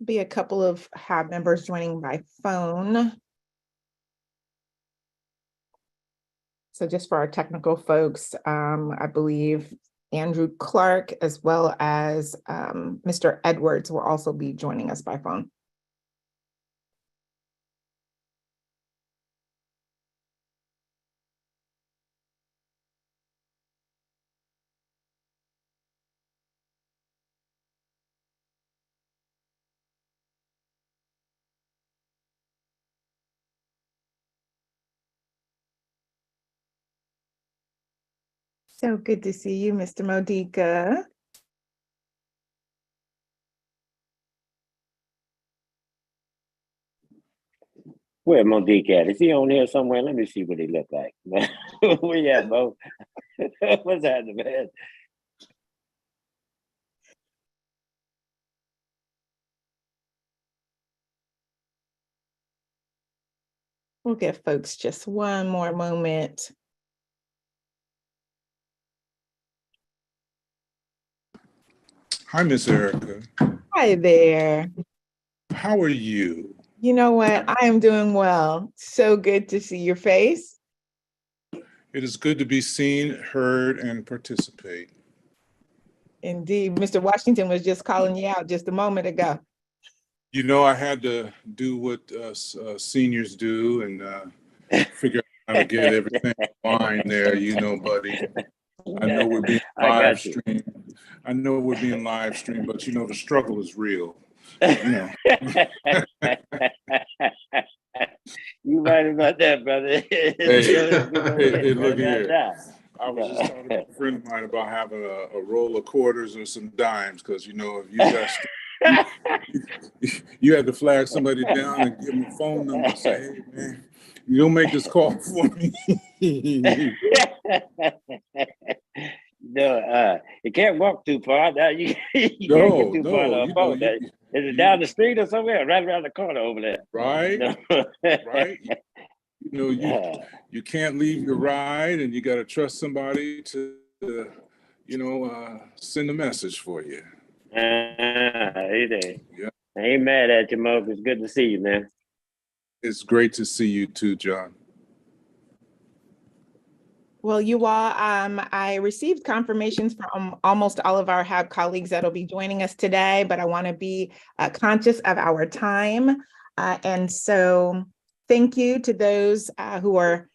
Be a couple of HAAB members joining by phone. So just for our technical folks, I believe Andrew Clark as well as Mr. Edwards will also be joining us by phone. So good to see you, Mr. Modica. Where Modica at? Is he on here somewhere? Let me see what he look like. Where you at, Mo? What's happening, man? We'll give folks just one more moment. Hi, Miss Erica. Hi there. How are you? You know what? I am doing well. So good to see your face. It is good to be seen, heard, and participate. Indeed. Mr. Washington was just calling you out just a moment ago. You know, I had to do what seniors do and figure out how to get everything online there, you know, buddy. I know we're being live streamed. I know we're being live streamed, but you know, the struggle is real. You know. You right about that, brother. Hey, look here. I was just talking to a friend of mine about having a roll of quarters or some dimes, because you know, if you got you had to flag somebody down and give them a phone number and say, hey man, you don't make this call for me. No, you can't walk too far. Now you can't get too far on a phone. Is it down the street or somewhere? Right around the corner over there. Right. No. Right. You know, you can't leave your ride, and you got to trust somebody to, you know, send a message for you. Hey, yeah. I ain't mad at you, Mo. It's good to see you, man. It's great to see you too, John. Well, you all, I received confirmations from almost all of our HAAB colleagues that'll be joining us today, but I want to be conscious of our time. And so thank you to those who are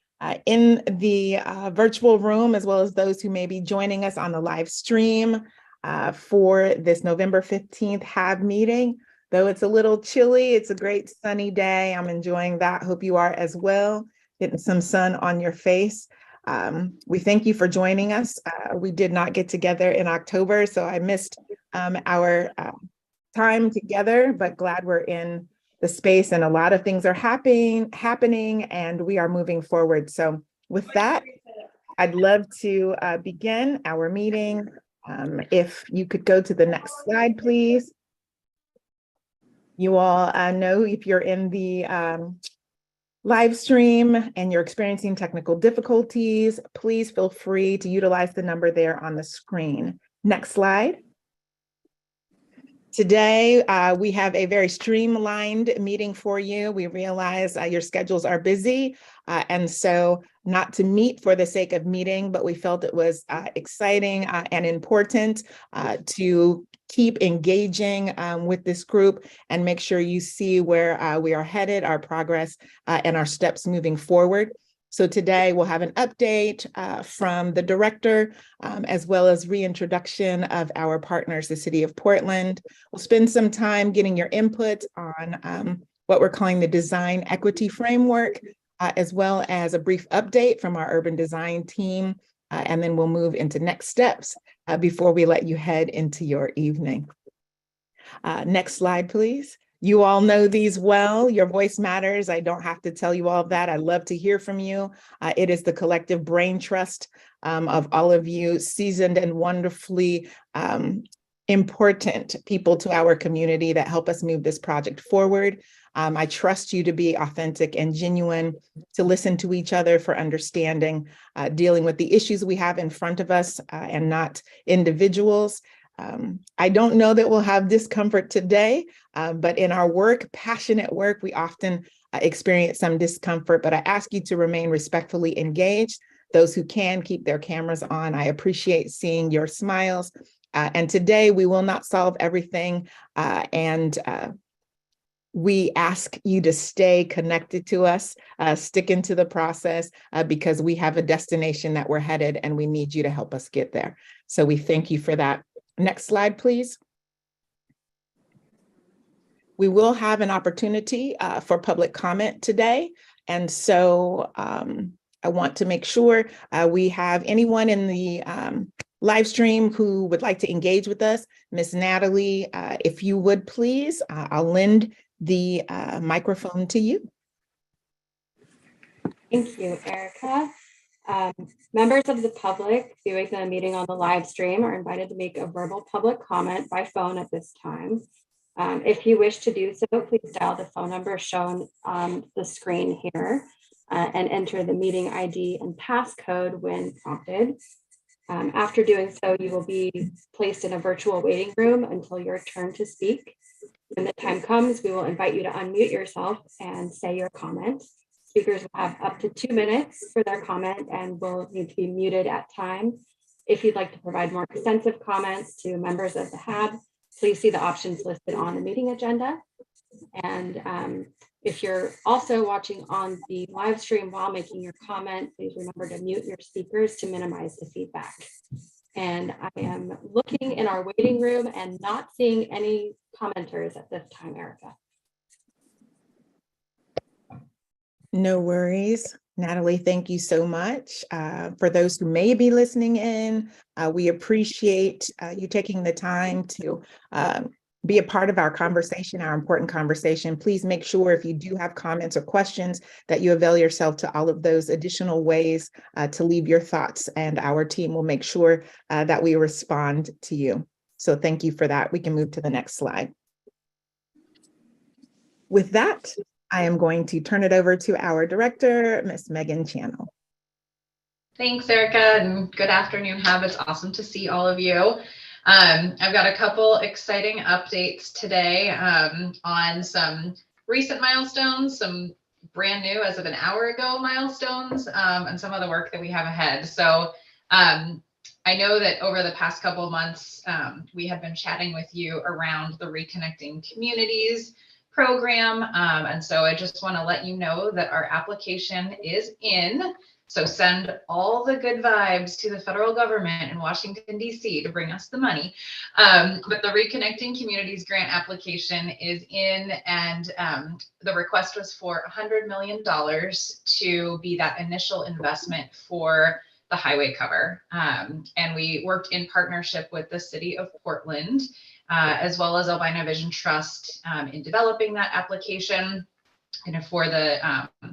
in the virtual room, as well as those who may be joining us on the live stream for this November 15th HAAB meeting. Though it's a little chilly, it's a great sunny day. I'm enjoying that. Hope you are as well, getting some sun on your face. We thank you for joining us. We did not get together in October, so I missed our time together, but glad we're in the space and a lot of things are happening and we are moving forward. So with that, I'd love to begin our meeting. If you could go to the next slide, please. You all know if you're in the live stream and you're experiencing technical difficulties, please feel free to utilize the number there on the screen. Next slide. Today, we have a very streamlined meeting for you. We realize your schedules are busy, and so not to meet for the sake of meeting, but we felt it was exciting and important to keep engaging with this group and make sure you see where we are headed, our progress, and our steps moving forward. So today we'll have an update from the director, as well as reintroduction of our partners, the City of Portland. We'll spend some time getting your input on what we're calling the Design Equity Framework, as well as a brief update from our urban design team. And then we'll move into next steps before we let you head into your evening. Next slide, please. You all know these well. Your voice matters. I don't have to tell you all of that. I love to hear from you. It is the collective brain trust of all of you, seasoned and wonderfully important people to our community that help us move this project forward. I trust you to be authentic and genuine, to listen to each other for understanding, dealing with the issues we have in front of us and not individuals. I don't know that we'll have discomfort today, but in our work, passionate work, we often experience some discomfort, but I ask you to remain respectfully engaged. Those who can keep their cameras on. I appreciate seeing your smiles. And today we will not solve everything. We ask you to stay connected to us, stick into the process because we have a destination that we're headed and we need you to help us get there. So we thank you for that. Next slide, please. We will have an opportunity for public comment today. And so I want to make sure we have anyone in the live stream who would like to engage with us. Miss Natalie, if you would please, I'll lend the microphone to you. Thank you, Erica. Members of the public viewing the meeting on the live stream are invited to make a verbal public comment by phone at this time. If you wish to do so, please dial the phone number shown on the screen here and enter the meeting ID and passcode when prompted. After doing so, you will be placed in a virtual waiting room until your turn to speak. When the time comes, we will invite you to unmute yourself and say your comment. Speakers will have up to 2 minutes for their comment and will need to be muted at times. If you'd like to provide more extensive comments to members of the HAAB, please see the options listed on the meeting agenda. And if you're also watching on the live stream while making your comment, please remember to mute your speakers to minimize the feedback. And I am looking in our waiting room and not seeing any commenters at this time, Erica. No worries. Natalie, thank you so much. For those who may be listening in, we appreciate you taking the time to be a part of our conversation, our important conversation. Please make sure if you do have comments or questions that you avail yourself to all of those additional ways to leave your thoughts, and our team will make sure that we respond to you. So thank you for that. We can move to the next slide. With that, I am going to turn it over to our director, Ms. Megan Channel. Thanks, Erica, and good afternoon, HAAB. It's awesome to see all of you. I've got a couple exciting updates today on some recent milestones, some brand new as of an hour ago milestones, and some of the work that we have ahead. So I know that over the past couple of months, we have been chatting with you around the Reconnecting Communities program. And so I just want to let you know that our application is in. So send all the good vibes to the federal government in Washington, D.C. to bring us the money. But the Reconnecting Communities grant application is in, and the request was for $100 million to be that initial investment for the highway cover. And we worked in partnership with the city of Portland, as well as Albina Vision Trust in developing that application. And for the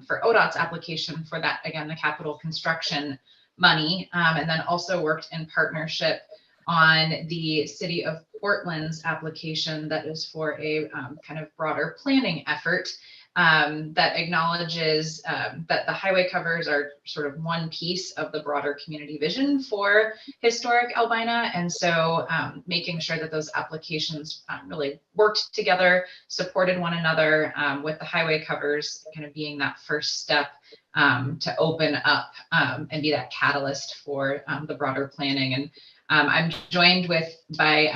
for ODOT's application for that, again, the capital construction money, and then also worked in partnership on the city of Portland's application that is for a kind of broader planning effort that acknowledges that the highway covers are sort of one piece of the broader community vision for historic Albina. And so making sure that those applications really worked together, supported one another, with the highway covers kind of being that first step to open up and be that catalyst for the broader planning. And I'm joined by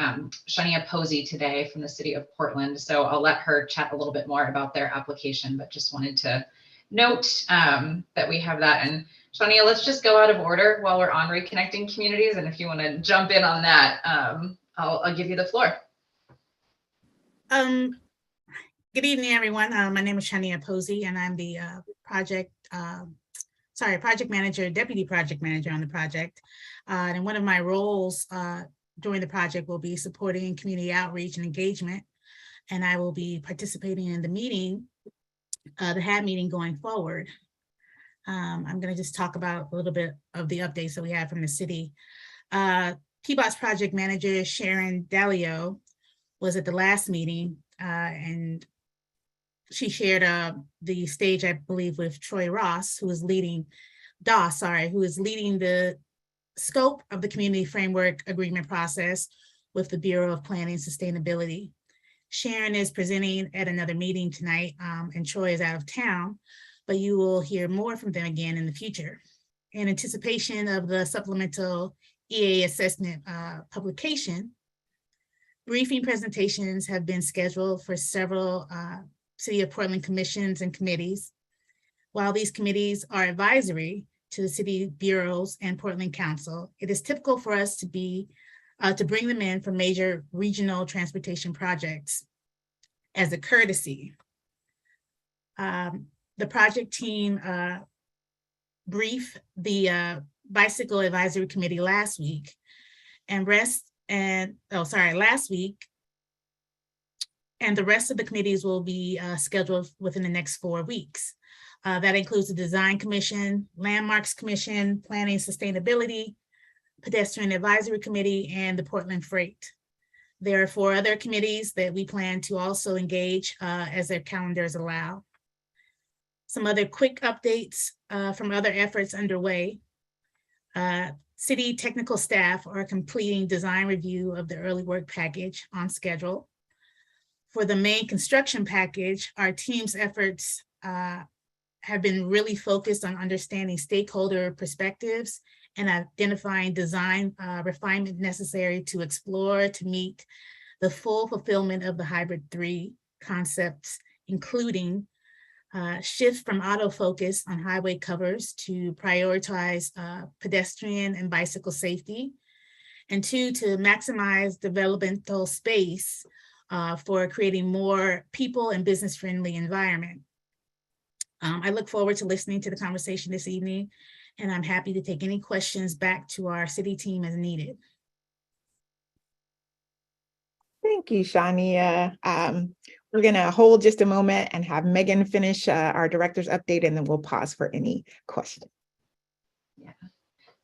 Shania Posey today from the city of Portland. So I'll let her chat a little bit more about their application, but just wanted to note that we have that. And Shania, let's just go out of order while we're on Reconnecting Communities. And if you want to jump in on that, I'll give you the floor. Good evening, everyone. My name is Shania Posey, and I'm the project manager, deputy project manager on the project. And one of my roles during the project will be supporting community outreach and engagement. And I will be participating in the meeting, the HAAB meeting going forward. I'm going to just talk about a little bit of the updates that we have from the city. PBOS project manager Sharon Dalio was at the last meeting, and she shared the stage, I believe, with Troy Ross, who is leading the scope of the community framework agreement process, with the Bureau of Planning and Sustainability. Sharon is presenting at another meeting tonight, and Troy is out of town, but you will hear more from them again in the future. In anticipation of the supplemental EA assessment publication, briefing presentations have been scheduled for several City of Portland commissions and committees. While these committees are advisory to the city bureaus and Portland Council, it is typical for us to bring them in for major regional transportation projects as a courtesy. The project team briefed the Bicycle Advisory Committee last week, last week, and the rest of the committees will be scheduled within the next 4 weeks. That includes the Design Commission, Landmarks Commission, Planning and Sustainability, Pedestrian Advisory Committee, and the Portland Freight. There are 4 other committees that we plan to also engage as their calendars allow. Some other quick updates from other efforts underway. City technical staff are completing design review of the early work package on schedule. For the main construction package, our team's efforts have been really focused on understanding stakeholder perspectives and identifying design refinement necessary to explore to meet the full fulfillment of the hybrid 3 concepts, including shift from autofocus on highway covers to prioritize pedestrian and bicycle safety, and 2, to maximize developmental space for creating more people and business-friendly environment. I look forward to listening to the conversation this evening, and I'm happy to take any questions back to our city team as needed. Thank you, Shania. We're going to hold just a moment and have Megan finish our director's update, and then we'll pause for any questions. Yeah,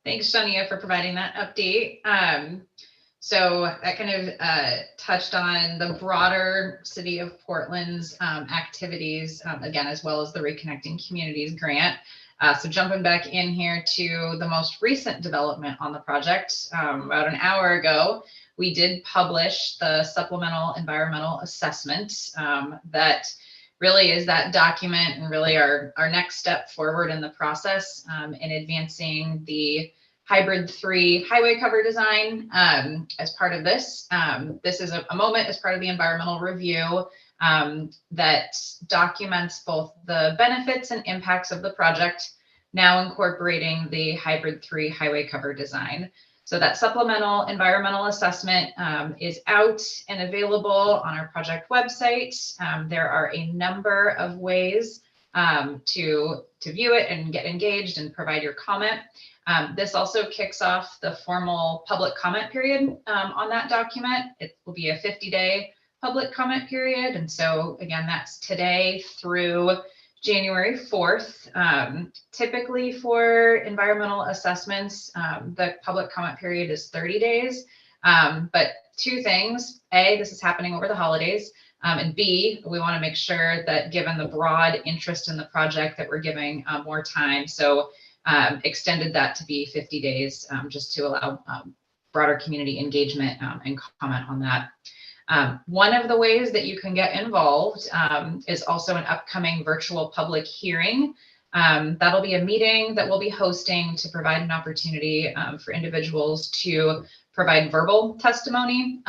thanks, Shania, for providing that update. So that kind of touched on the broader City of Portland's activities, again, as well as the Reconnecting Communities grant. So jumping back in here to the most recent development on the project, about an hour ago, we did publish the supplemental environmental assessment that really is that document and really our next step forward in the process in advancing the hybrid 3 highway cover design. As part of this, this is a moment as part of the environmental review that documents both the benefits and impacts of the project, now incorporating the hybrid 3 highway cover design. So that supplemental environmental assessment is out and available on our project website. There are a number of ways to view it and get engaged and provide your comment. This also kicks off the formal public comment period on that document. It will be a 50-day public comment period. And so again, that's today through January 4th. Typically for environmental assessments, the public comment period is 30 days. But 2 things: A, this is happening over the holidays, and B, we want to make sure that given the broad interest in the project that we're giving more time. So extended that to be 50 days just to allow broader community engagement and comment on that. One of the ways that you can get involved is also an upcoming virtual public hearing. That'll be a meeting that we'll be hosting to provide an opportunity for individuals to provide verbal testimony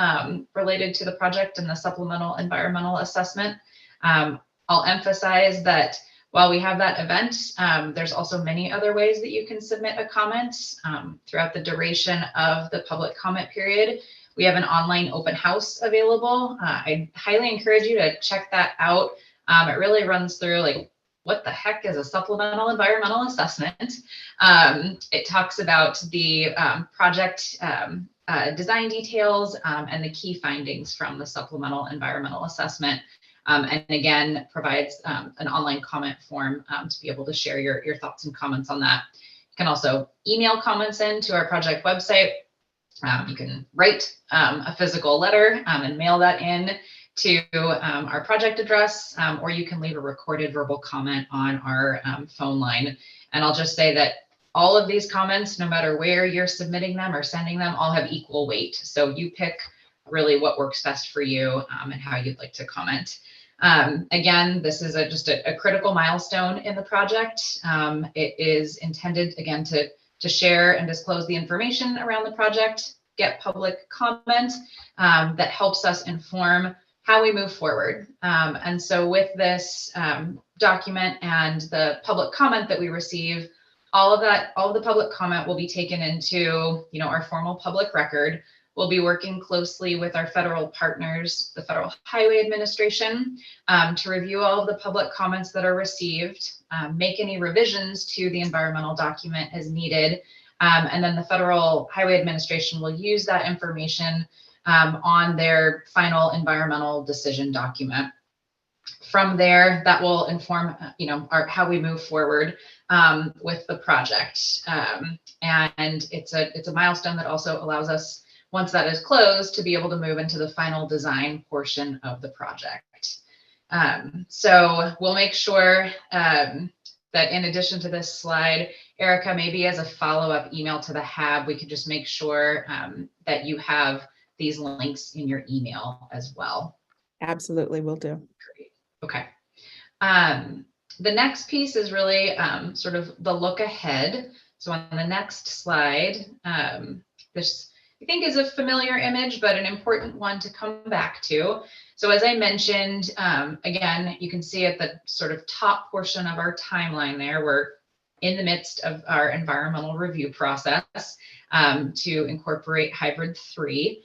related to the project and the supplemental environmental assessment. I'll emphasize that while we have that event, there's also many other ways that you can submit a comment throughout the duration of the public comment period. We have an online open house available. I highly encourage you to check that out. It really runs through like, what the heck is a supplemental environmental assessment? It talks about the project design details and the key findings from the supplemental environmental assessment. And again, provides an online comment form to be able to share your thoughts and comments on that. You can also email comments in to our project website. You can write a physical letter and mail that in to our project address, or you can leave a recorded verbal comment on our phone line. And I'll just say that all of these comments, no matter where you're submitting them or sending them, all have equal weight. So you pick really what works best for you and how you'd like to comment. Again, this is just a critical milestone in the project. It is intended, again, to share and disclose the information around the project, get public comment that helps us inform how we move forward. And so with this document and the public comment that we receive, all of the public comment will be taken into, our formal public record. We'll be working closely with our federal partners, the Federal Highway Administration, to review all of the public comments that are received, make any revisions to the environmental document as needed. And then the Federal Highway Administration will use that information on their final environmental decision document. From there, that will inform, how we move forward with the project. And it's a milestone that also allows us, once that is closed, to be able to move into the final design portion of the project. So we'll make sure that in addition to this slide, Erica, maybe as a follow-up email to the HAAB, we could just make sure that you have these links in your email as well. Absolutely, will do. Great. Okay. The next piece is really sort of the look ahead. So on the next slide, this I think is a familiar image, but an important one to come back to. So as I mentioned, again, you can see at the sort of top portion of our timeline there, we're in the midst of our environmental review process to incorporate Hybrid 3.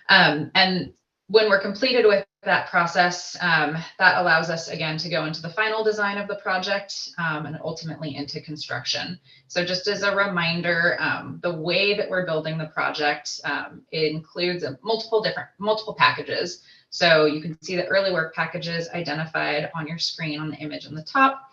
And when we're completed with that process, that allows us again to go into the final design of the project and ultimately into construction. So just as a reminder, the way that we're building the project, it includes multiple packages. So you can see the early work packages identified on your screen on the image on the top,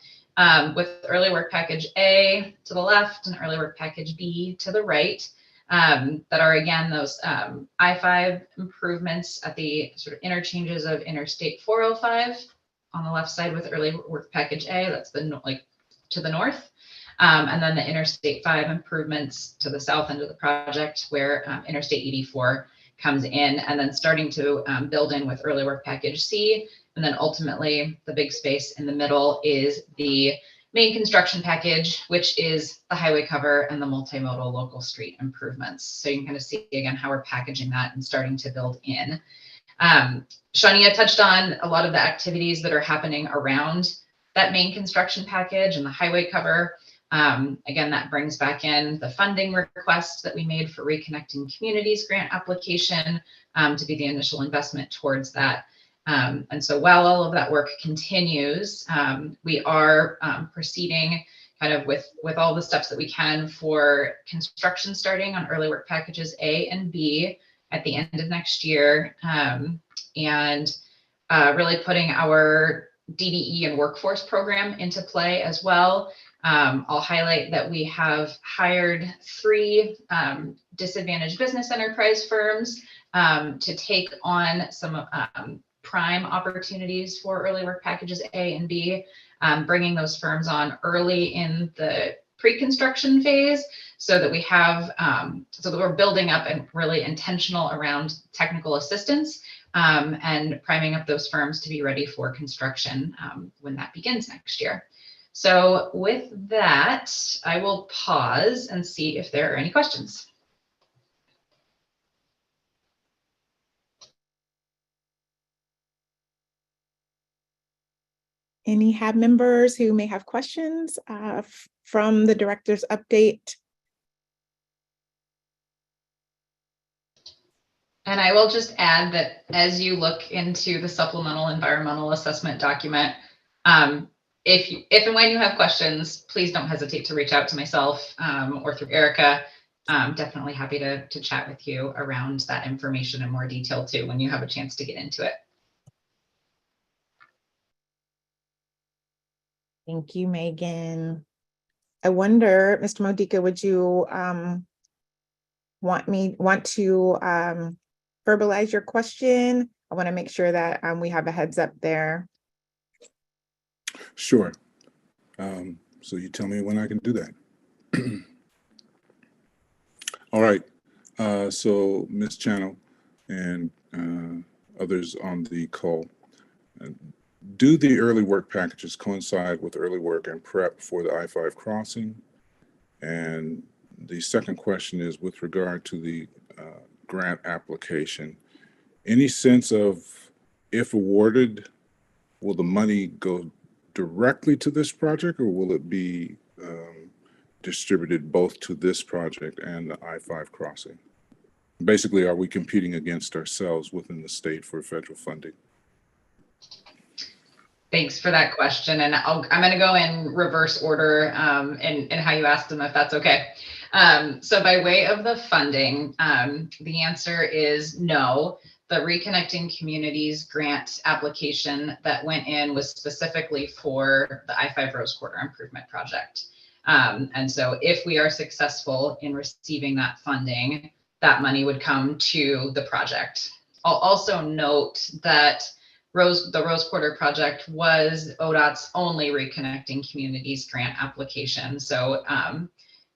with early work package A to the left and early work package B to the right. That are again those I-5 improvements at the sort of interchanges of Interstate 405 on the left side with early work package A, that's to the north, and then the Interstate 5 improvements to the south end of the project where Interstate 84 comes in, and then starting to build in with early work package C, and then ultimately the big space in the middle is the main construction package, which is the highway cover and the multimodal local street improvements. So you can kind of see again how we're packaging that and starting to build in. Shania touched on a lot of the activities that are happening around that main construction package and the highway cover. Again, that brings back in the funding request that we made for Reconnecting Communities grant application to be the initial investment towards that. And so while all of that work continues, we are proceeding kind of with all the steps that we can for construction starting on early work packages A and B at the end of next year, and really putting our DDE and workforce program into play as well. I'll highlight that we have hired 3 disadvantaged business enterprise firms to take on some prime opportunities for early work packages A and B, bringing those firms on early in the pre-construction phase so that we have, so that we're building up and really intentional around technical assistance and priming up those firms to be ready for construction when that begins next year. So with that, I will pause and see if there are any questions. Any HAAB members who may have questions from the director's update? And I will just add that as you look into the supplemental environmental assessment document, if and when you have questions, please don't hesitate to reach out to myself or through Erica. Definitely happy to chat with you around that information in more detail too when you have a chance to get into it. Thank you, Megan. I wonder, Mr. Modica, would you want to verbalize your question? I want to make sure that we have a heads up there. Sure. So you tell me when I can do that. All right. So Ms. Channel and others on the call. Do the early work packages coincide with early work and prep for the I-5 crossing? And the second question is with regard to the grant application. Any sense of, if awarded, will the money go directly to this project, or will it be distributed both to this project and the I-5 crossing? Basically, are we competing against ourselves within the state for federal funding? Thanks for that question. And I'm going to go in reverse order in how you asked them, if that's okay. So by way of the funding, the answer is no. The Reconnecting Communities grant application that went in was specifically for the I-5 Rose Quarter Improvement Project. And so if we are successful in receiving that funding, that money would come to the project. I'll also note that the Rose Quarter project was ODOT's only Reconnecting Communities grant application. So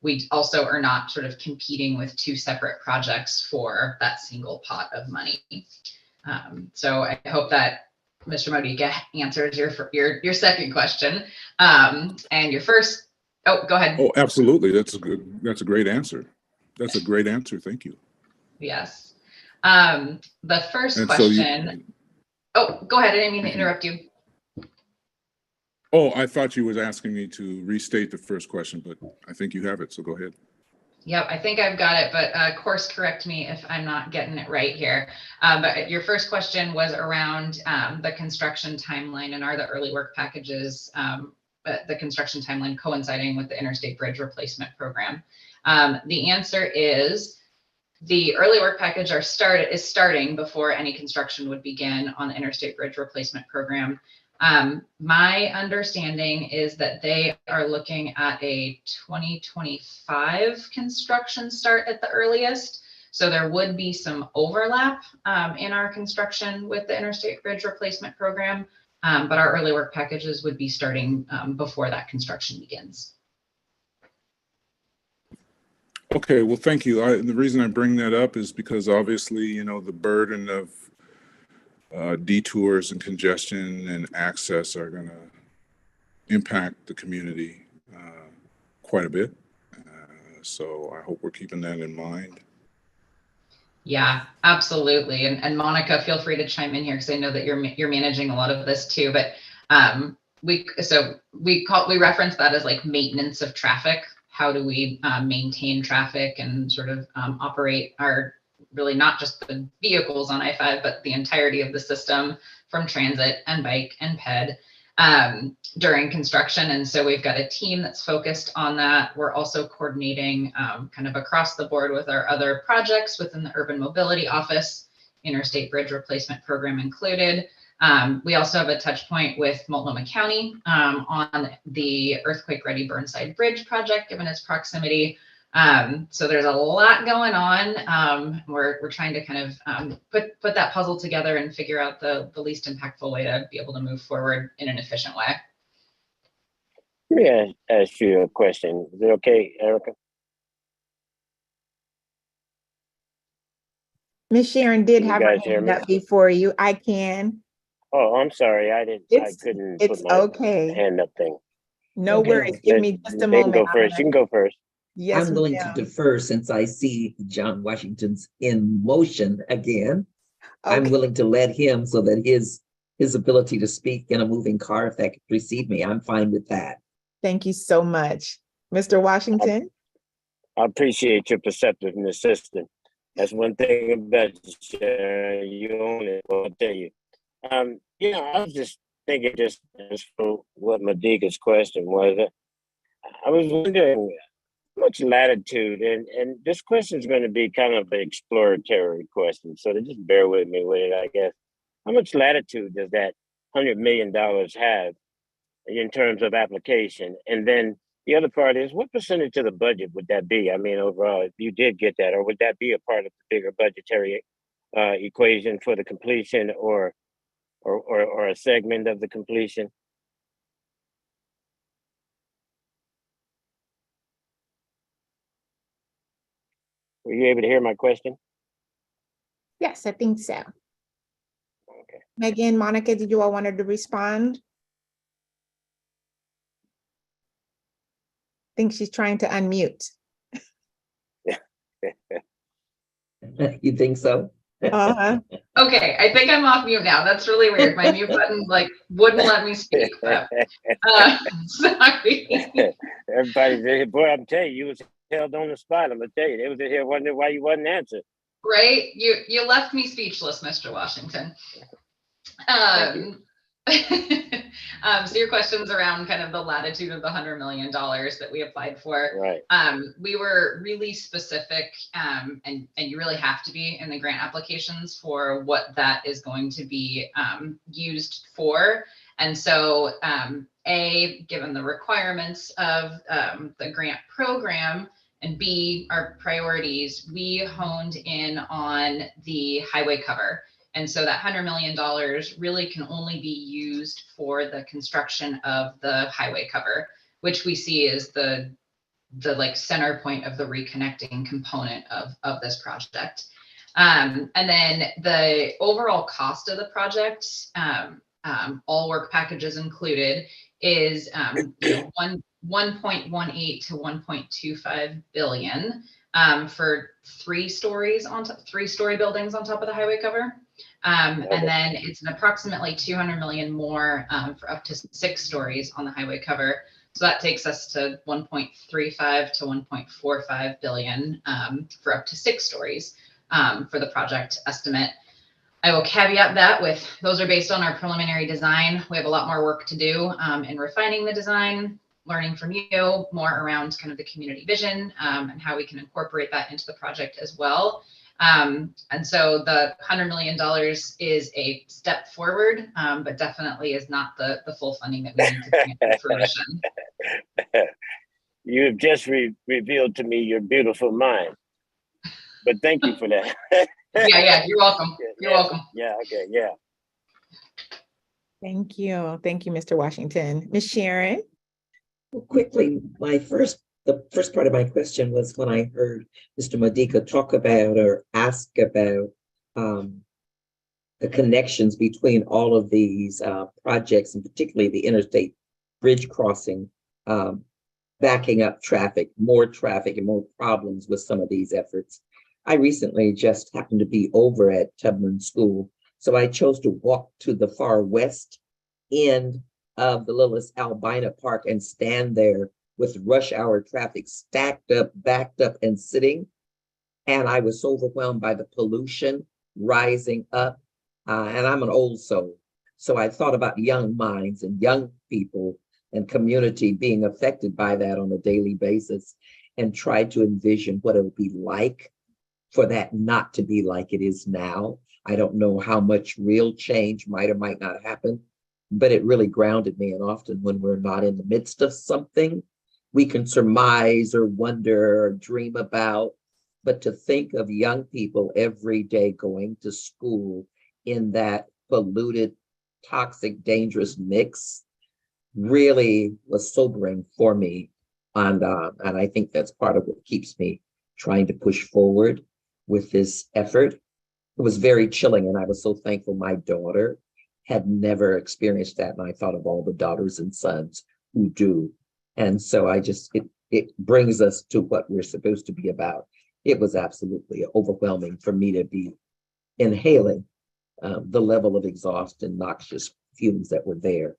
we also are not sort of competing with two separate projects for that single pot of money. So I hope that Mr. Modica answers your second question. And your first, oh, go ahead. Oh, absolutely. That's a great answer. That's a great answer. Thank you. Yes. The first question. Oh, go ahead. I didn't mean to interrupt you. Oh, I thought you was asking me to restate the first question, but I think you have it, so go ahead. Yep, I think I've got it, but course correct me if I'm not getting it right here. But your first question was around the construction timeline, and are the early work packages, the construction timeline coinciding with the Interstate Bridge Replacement Program? The answer is the early work package is starting before any construction would begin on the Interstate Bridge Replacement Program. My understanding is that they are looking at a 2025 construction start at the earliest. So there would be some overlap in our construction with the Interstate Bridge Replacement Program, but our early work packages would be starting before that construction begins. Okay, well, thank you. The reason I bring that up is because obviously, you know, the burden of detours and congestion and access are going to impact the community quite a bit. So I hope we're keeping that in mind. Yeah, absolutely. And Monica, feel free to chime in here because I know that you're managing a lot of this too. But we reference that as like maintenance of traffic. How do we maintain traffic and sort of operate our, really not just the vehicles on I-5, but the entirety of the system from transit and bike and ped during construction. And so we've got a team that's focused on that. We're also coordinating kind of across the board with our other projects within the Urban Mobility Office, Interstate Bridge Replacement Program included. We also have a touch point with Multnomah County on the Earthquake Ready Burnside Bridge project, given its proximity. So there's a lot going on. We're trying to kind of put that puzzle together and figure out the least impactful way to be able to move forward in an efficient way. Let me ask you a question. Is it okay, Erica? Miss Sharon did You have her guys hear hand me? up before you. I can. Oh, I'm sorry. I couldn't It's put my okay. hand up thing. No Okay. worries. Give me just a They moment. can go first. You can go first. Yes, I'm willing ma'am. to defer since I see John Washington's in motion again. I'm Okay. willing to let him so that his ability to speak in a moving car, if that could precede me, I'm fine with that. Thank you so much. Mr. Washington? I appreciate your perceptiveness, sister. That's one thing about you, you own it, I'll tell you. You know, I was just thinking just for what Madiga's question was. I was wondering how much latitude, and this question is going to be kind of an exploratory question, so to just bear with me with it, I guess. How much latitude does that $100 million have in terms of application? And then the other part is, what percentage of the budget would that be? I mean, overall, if you did get that, or would that be a part of the bigger budgetary equation for the completion, or a segment of the completion? Were you able to hear my question? Yes, I think so. Megan, Monica, did you all want to respond? I think she's trying to unmute. You think so? Uh-huh. Okay, I think I'm off mute now. That's really weird. My mute button like wouldn't let me speak. But, sorry. Everybody's here. Boy, I'm telling you, you was held on the spot. I'm gonna tell you, they was in here wondering why you wasn't answering. Right? You left me speechless, Mr. Washington. So your questions around kind of the latitude of the $100 million that we applied for. Right. We were really specific, and you really have to be in the grant applications for what that is going to be used for. And so, given the requirements of the grant program, and B, our priorities, we honed in on the highway cover. And so that $100 million really can only be used for the construction of the highway cover, which we see as the like center point of the reconnecting component of this project. And then the overall cost of the project, all work packages included, is 1.18 to 1.25 billion for 3-story buildings on top of the highway cover. And then it's an approximately 200 million more for up to 6 stories on the highway cover. So that takes us to 1.35 to 1.45 billion for up to 6 stories for the project estimate. I will caveat that with those are based on our preliminary design. We have a lot more work to do in refining the design, learning from you more around kind of the community vision and how we can incorporate that into the project as well. And so the $100 million is a step forward, but definitely is not the full funding that we need to bring into fruition. You have just revealed to me your beautiful mind. But thank you for that. Yeah, you're welcome. You're welcome. Yeah, okay, yeah. Thank you. Thank you, Mr. Washington. Ms. Sharon? Well, quickly, the first part of my question was when I heard Mr. Modica talk about or ask about the connections between all of these projects, and particularly the interstate bridge crossing, backing up traffic and more problems with some of these efforts. I recently just happened to be over at Tubman School, so I chose to walk to the far west end of the Lillis Albina Park and stand there with rush hour traffic stacked up, backed up, and sitting. And I was so overwhelmed by the pollution rising up. And I'm an old soul. So I thought about young minds and young people and community being affected by that on a daily basis, and tried to envision what it would be like for that not to be like it is now. I don't know how much real change might or might not happen, but it really grounded me. And often when we're not in the midst of something, we can surmise or wonder or dream about, but to think of young people every day going to school in that polluted, toxic, dangerous mix really was sobering for me. And I think that's part of what keeps me trying to push forward with this effort. It was very chilling, and I was so thankful my daughter had never experienced that. And I thought of all the daughters and sons who do. And so it brings us to what we're supposed to be about. It was absolutely overwhelming for me to be inhaling the level of exhaust and noxious fumes that were there.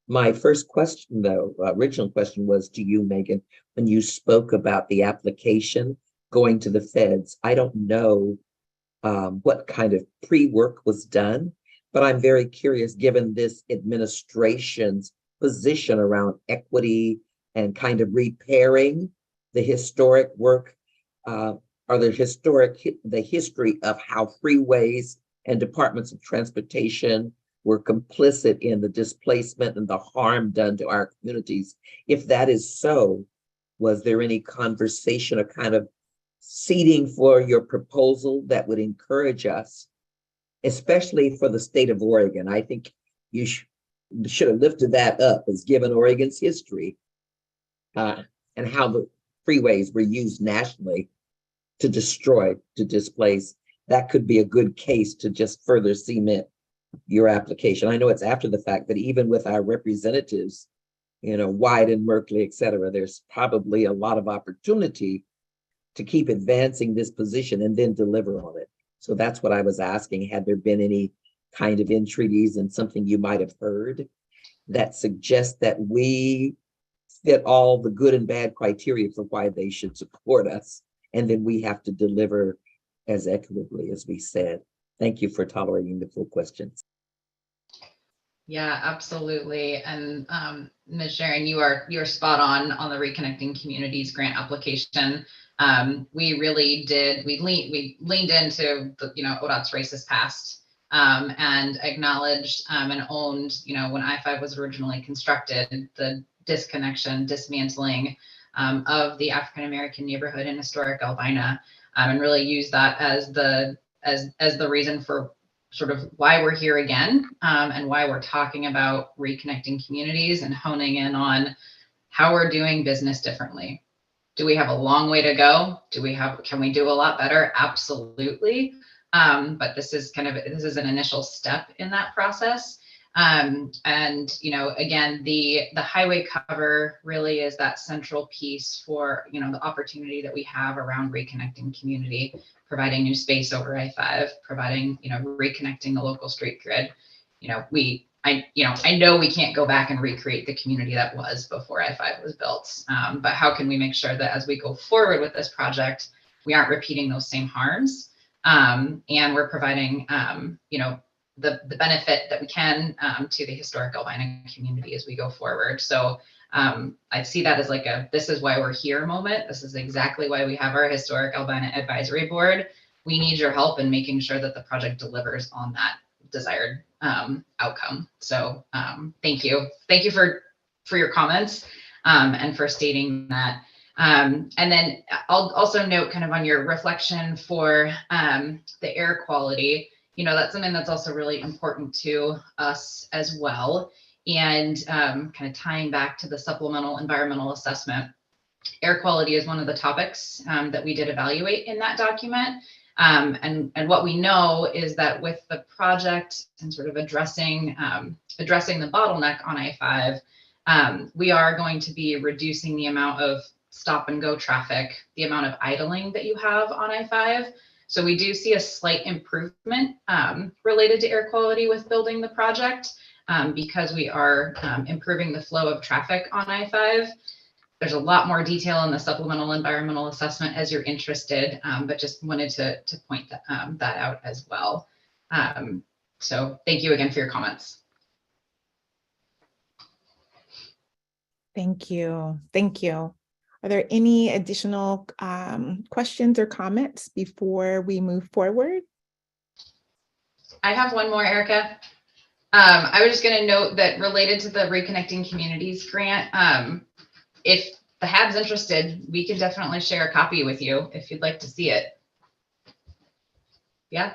My first question, though, original question was to you, Megan, when you spoke about the application going to the feds. I don't know what kind of pre-work was done, but I'm very curious, given this administration's position around equity and kind of repairing the historic work, or the history of how freeways and departments of transportation were complicit in the displacement and the harm done to our communities. If that is so, was there any conversation or kind of seeding for your proposal that would encourage us, especially for the state of Oregon? I think you should have lifted that up, as given Oregon's history and how the freeways were used nationally to destroy, to displace. That could be a good case to just further cement your application. I know it's after the fact, but even with our representatives, Wyden, Merkley, et cetera, there's probably a lot of opportunity to keep advancing this position and then deliver on it. So that's what I was asking. Had there been any kind of entreaties and something you might have heard that suggests that we fit all the good and bad criteria for why they should support us, and then we have to deliver as equitably as we said. Thank you for tolerating the full questions. Yeah, absolutely. And Ms. Sharon, you are spot on the Reconnecting Communities grant application. We really did. We leaned into the ODOT's racist past and acknowledged and owned, when I-5 was originally constructed, the disconnection, dismantling of the African American neighborhood in historic Albina, and really used that as the reason for sort of why we're here again, and why we're talking about reconnecting communities and honing in on how we're doing business differently. Do we have a long way to go? Can we do a lot better? Absolutely. But this is an initial step in that process. And again, the highway cover really is that central piece for, the opportunity that we have around reconnecting community, providing new space over I-5, providing, reconnecting the local street grid. I know we can't go back and recreate the community that was before I-5 was built, but how can we make sure that as we go forward with this project, we aren't repeating those same harms, and we're providing, the benefit that we can to the historic Albina community as we go forward. So I see that as like this is why we're here moment. This is exactly why we have our Historic Albina Advisory Board. We need your help in making sure that the project delivers on that desired outcome. So thank you. Thank you for your comments and for stating that. And then I'll also note kind of on your reflection for the air quality, that's something that's also really important to us as well. And kind of tying back to the supplemental environmental assessment, air quality is one of the topics that we did evaluate in that document. And what we know is that with the project and sort of addressing the bottleneck on I-5, we are going to be reducing the amount of stop and go traffic, the amount of idling that you have on I-5. So we do see a slight improvement related to air quality with building the project because we are improving the flow of traffic on I-5. There's a lot more detail in the supplemental environmental assessment as you're interested, but just wanted to point that out as well. So thank you again for your comments. Thank you. Thank you. Are there any additional questions or comments before we move forward? I have one more, Erica. I was just going to note that related to the Reconnecting Communities grant, if the HAAB's interested, we can definitely share a copy with you if you'd like to see it. Yeah.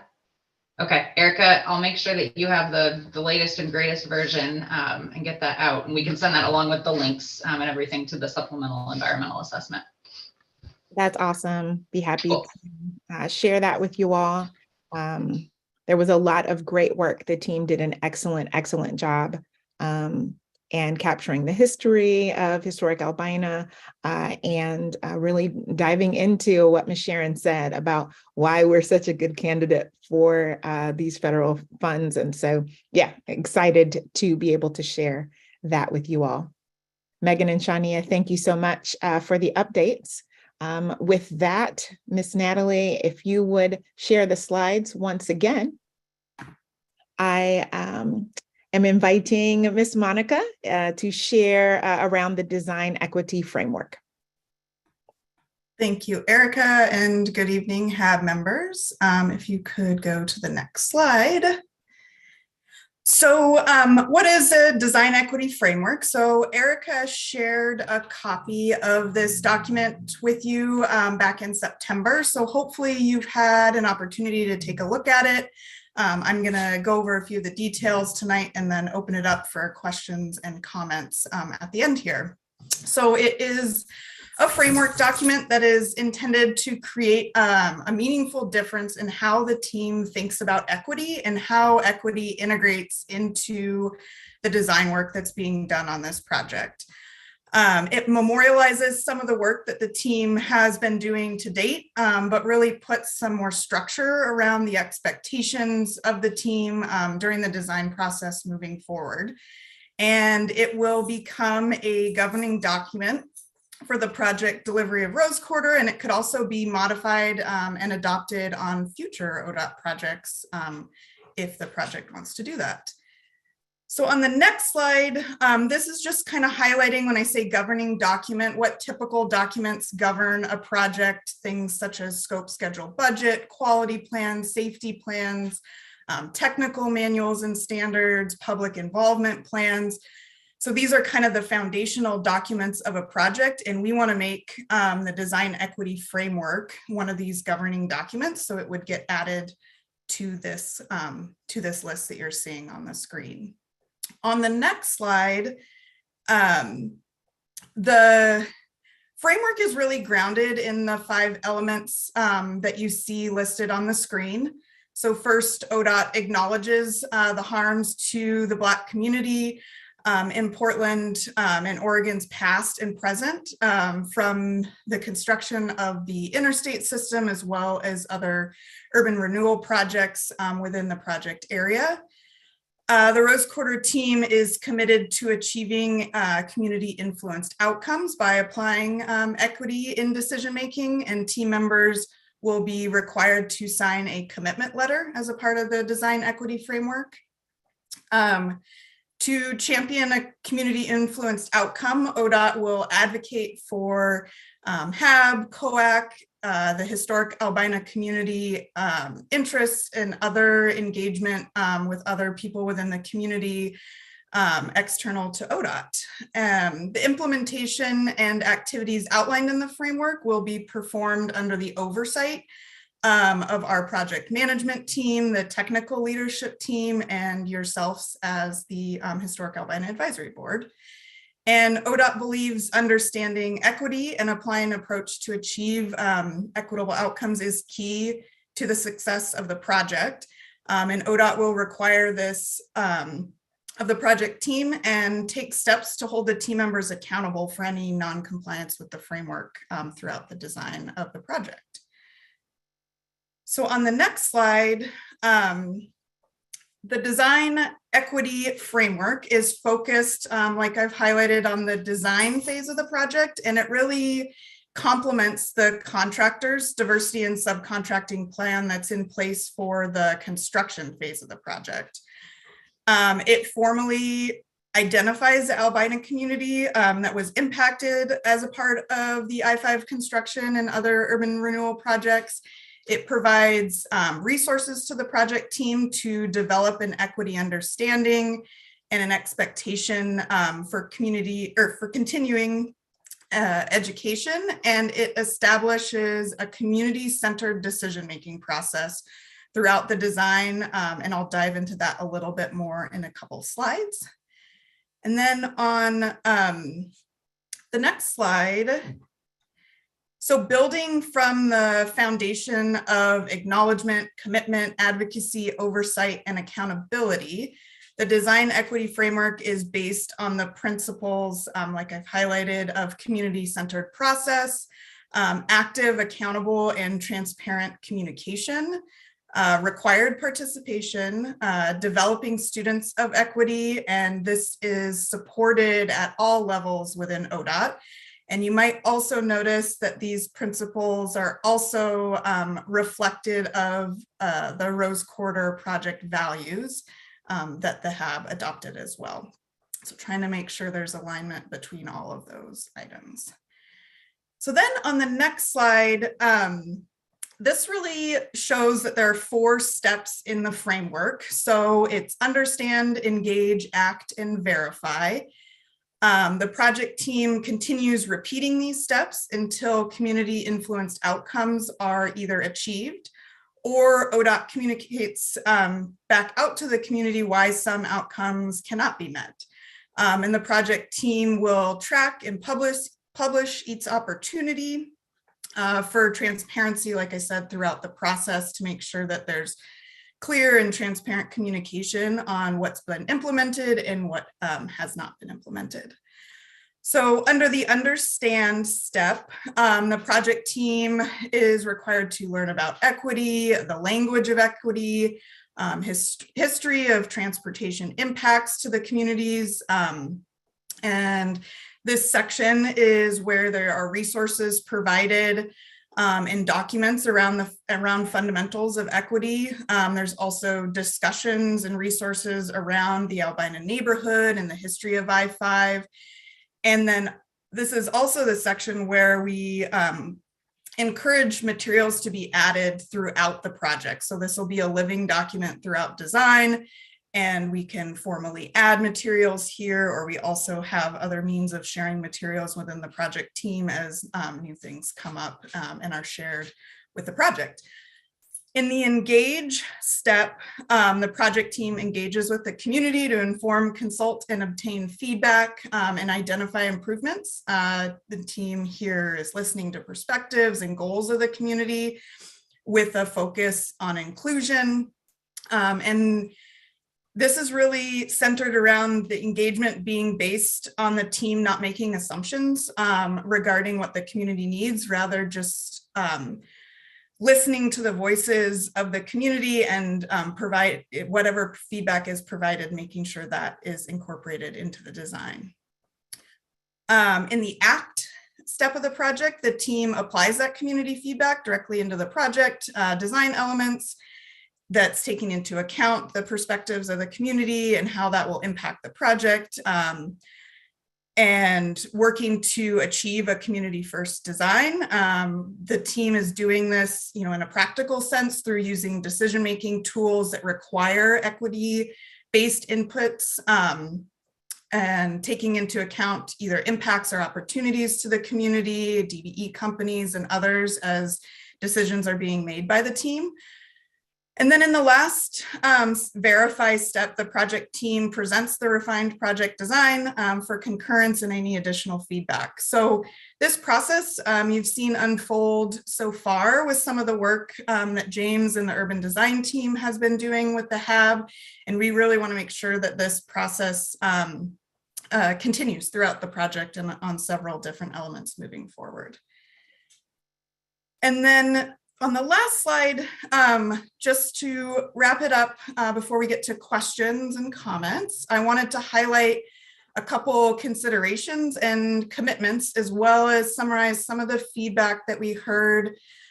Okay, Erica, I'll make sure that you have the latest and greatest version and get that out, and we can send that along with the links and everything to the supplemental environmental assessment. That's awesome. Be happy to share that with you all. There was a lot of great work. The team did an excellent job and capturing the history of historic Albina and really diving into what Ms. Sharon said about why we're such a good candidate for these federal funds. And so, yeah, excited to be able to share that with you all. Megan and Shania, thank you so much for the updates. With that, Ms. Natalie, if you would share the slides once again. I am inviting Ms. Monica to share around the design equity framework. Thank you, Erica, and good evening, HAAB members. If you could go to the next slide. So what is the design equity framework? So Erica shared a copy of this document with you back in September. So hopefully you've had an opportunity to take a look at it. I'm going to go over a few of the details tonight and then open it up for questions and comments at the end here. So it is a framework document that is intended to create a meaningful difference in how the team thinks about equity and how equity integrates into the design work that's being done on this project. It memorializes some of the work that the team has been doing to date, but really puts some more structure around the expectations of the team during the design process moving forward. And it will become a governing document for the project delivery of Rose Quarter, and it could also be modified and adopted on future ODOT projects if the project wants to do that. So on the next slide, this is just kind of highlighting when I say governing document, what typical documents govern a project, things such as scope, schedule, budget, quality plans, safety plans, technical manuals and standards, public involvement plans. So these are kind of the foundational documents of a project, and we want to make the design equity framework one of these governing documents, so it would get added to this list that you're seeing on the screen. On the next slide, the framework is really grounded in the 5 elements that you see listed on the screen. So first, ODOT acknowledges the harms to the Black community in Portland and Oregon's past and present from the construction of the interstate system, as well as other urban renewal projects within the project area. The Rose Quarter team is committed to achieving community influenced outcomes by applying equity in decision-making, and team members will be required to sign a commitment letter as a part of the design equity framework. To champion a community influenced outcome, ODOT will advocate for HAAB, COAC, the historic Albina community interests, and other engagement with other people within the community external to ODOT. The implementation and activities outlined in the framework will be performed under the oversight of our project management team, the technical leadership team, and yourselves as the Historic Albina Advisory Board. And ODOT believes understanding equity and applying an approach to achieve equitable outcomes is key to the success of the project. And ODOT will require this of the project team and take steps to hold the team members accountable for any non-compliance with the framework throughout the design of the project. So on the next slide, the design equity framework is focused, like I've highlighted, on the design phase of the project, and it really complements the contractor's diversity and subcontracting plan that's in place for the construction phase of the project. It formally identifies the Albina community that was impacted as a part of the I-5 construction and other urban renewal projects. It provides resources to the project team to develop an equity understanding and an expectation for community or for continuing education, and it establishes a community-centered decision-making process throughout the design, and I'll dive into that a little bit more in a couple slides. And then on the next slide, so building from the foundation of acknowledgement, commitment, advocacy, oversight, and accountability, the design equity framework is based on the principles, like I've highlighted, of community-centered process, active, accountable, and transparent communication, required participation, developing students of equity, and this is supported at all levels within ODOT. And you might also notice that these principles are also reflected of the Rose Quarter project values that the HAAB adopted as well. So trying to make sure there's alignment between all of those items. So then on the next slide, this really shows that there are 4 steps in the framework. So it's understand, engage, act, and verify. The project team continues repeating these steps until community influenced outcomes are either achieved or ODOT communicates back out to the community why some outcomes cannot be met. And the project team will track and publish publish each opportunity for transparency, like I said, throughout the process to make sure that there's clear and transparent communication on what's been implemented and what has not been implemented. So under the understand step, the project team is required to learn about equity, the language of equity, history of transportation impacts to the communities. And this section is where there are resources provided and documents around fundamentals of equity. There's also discussions and resources around the Albina neighborhood and the history of I-5. And then this is also the section where we encourage materials to be added throughout the project. So this will be a living document throughout design, and we can formally add materials here, or we also have other means of sharing materials within the project team as new things come up and are shared with the project. In the engage step, the project team engages with the community to inform, consult, and obtain feedback and identify improvements. The team here is listening to perspectives and goals of the community with a focus on inclusion. And this is really centered around the engagement being based on the team not making assumptions regarding what the community needs, rather just listening to the voices of the community and provide whatever feedback is provided, making sure that is incorporated into the design. In the act step of the project, the team applies that community feedback directly into the project design elements that's taking into account the perspectives of the community and how that will impact the project. And working to achieve a community first design. The team is doing this, in a practical sense through using decision-making tools that require equity-based inputs and taking into account either impacts or opportunities to the community, DBE companies, and others as decisions are being made by the team. And then in the last verify step, the project team presents the refined project design for concurrence and any additional feedback. So this process you've seen unfold so far with some of the work that James and the urban design team has been doing with the HAAB. And we really want to make sure that this process continues throughout the project and on several different elements moving forward. And then on the last slide, just to wrap it up before we get to questions and comments, I wanted to highlight a couple considerations and commitments, as well as summarize some of the feedback that we heard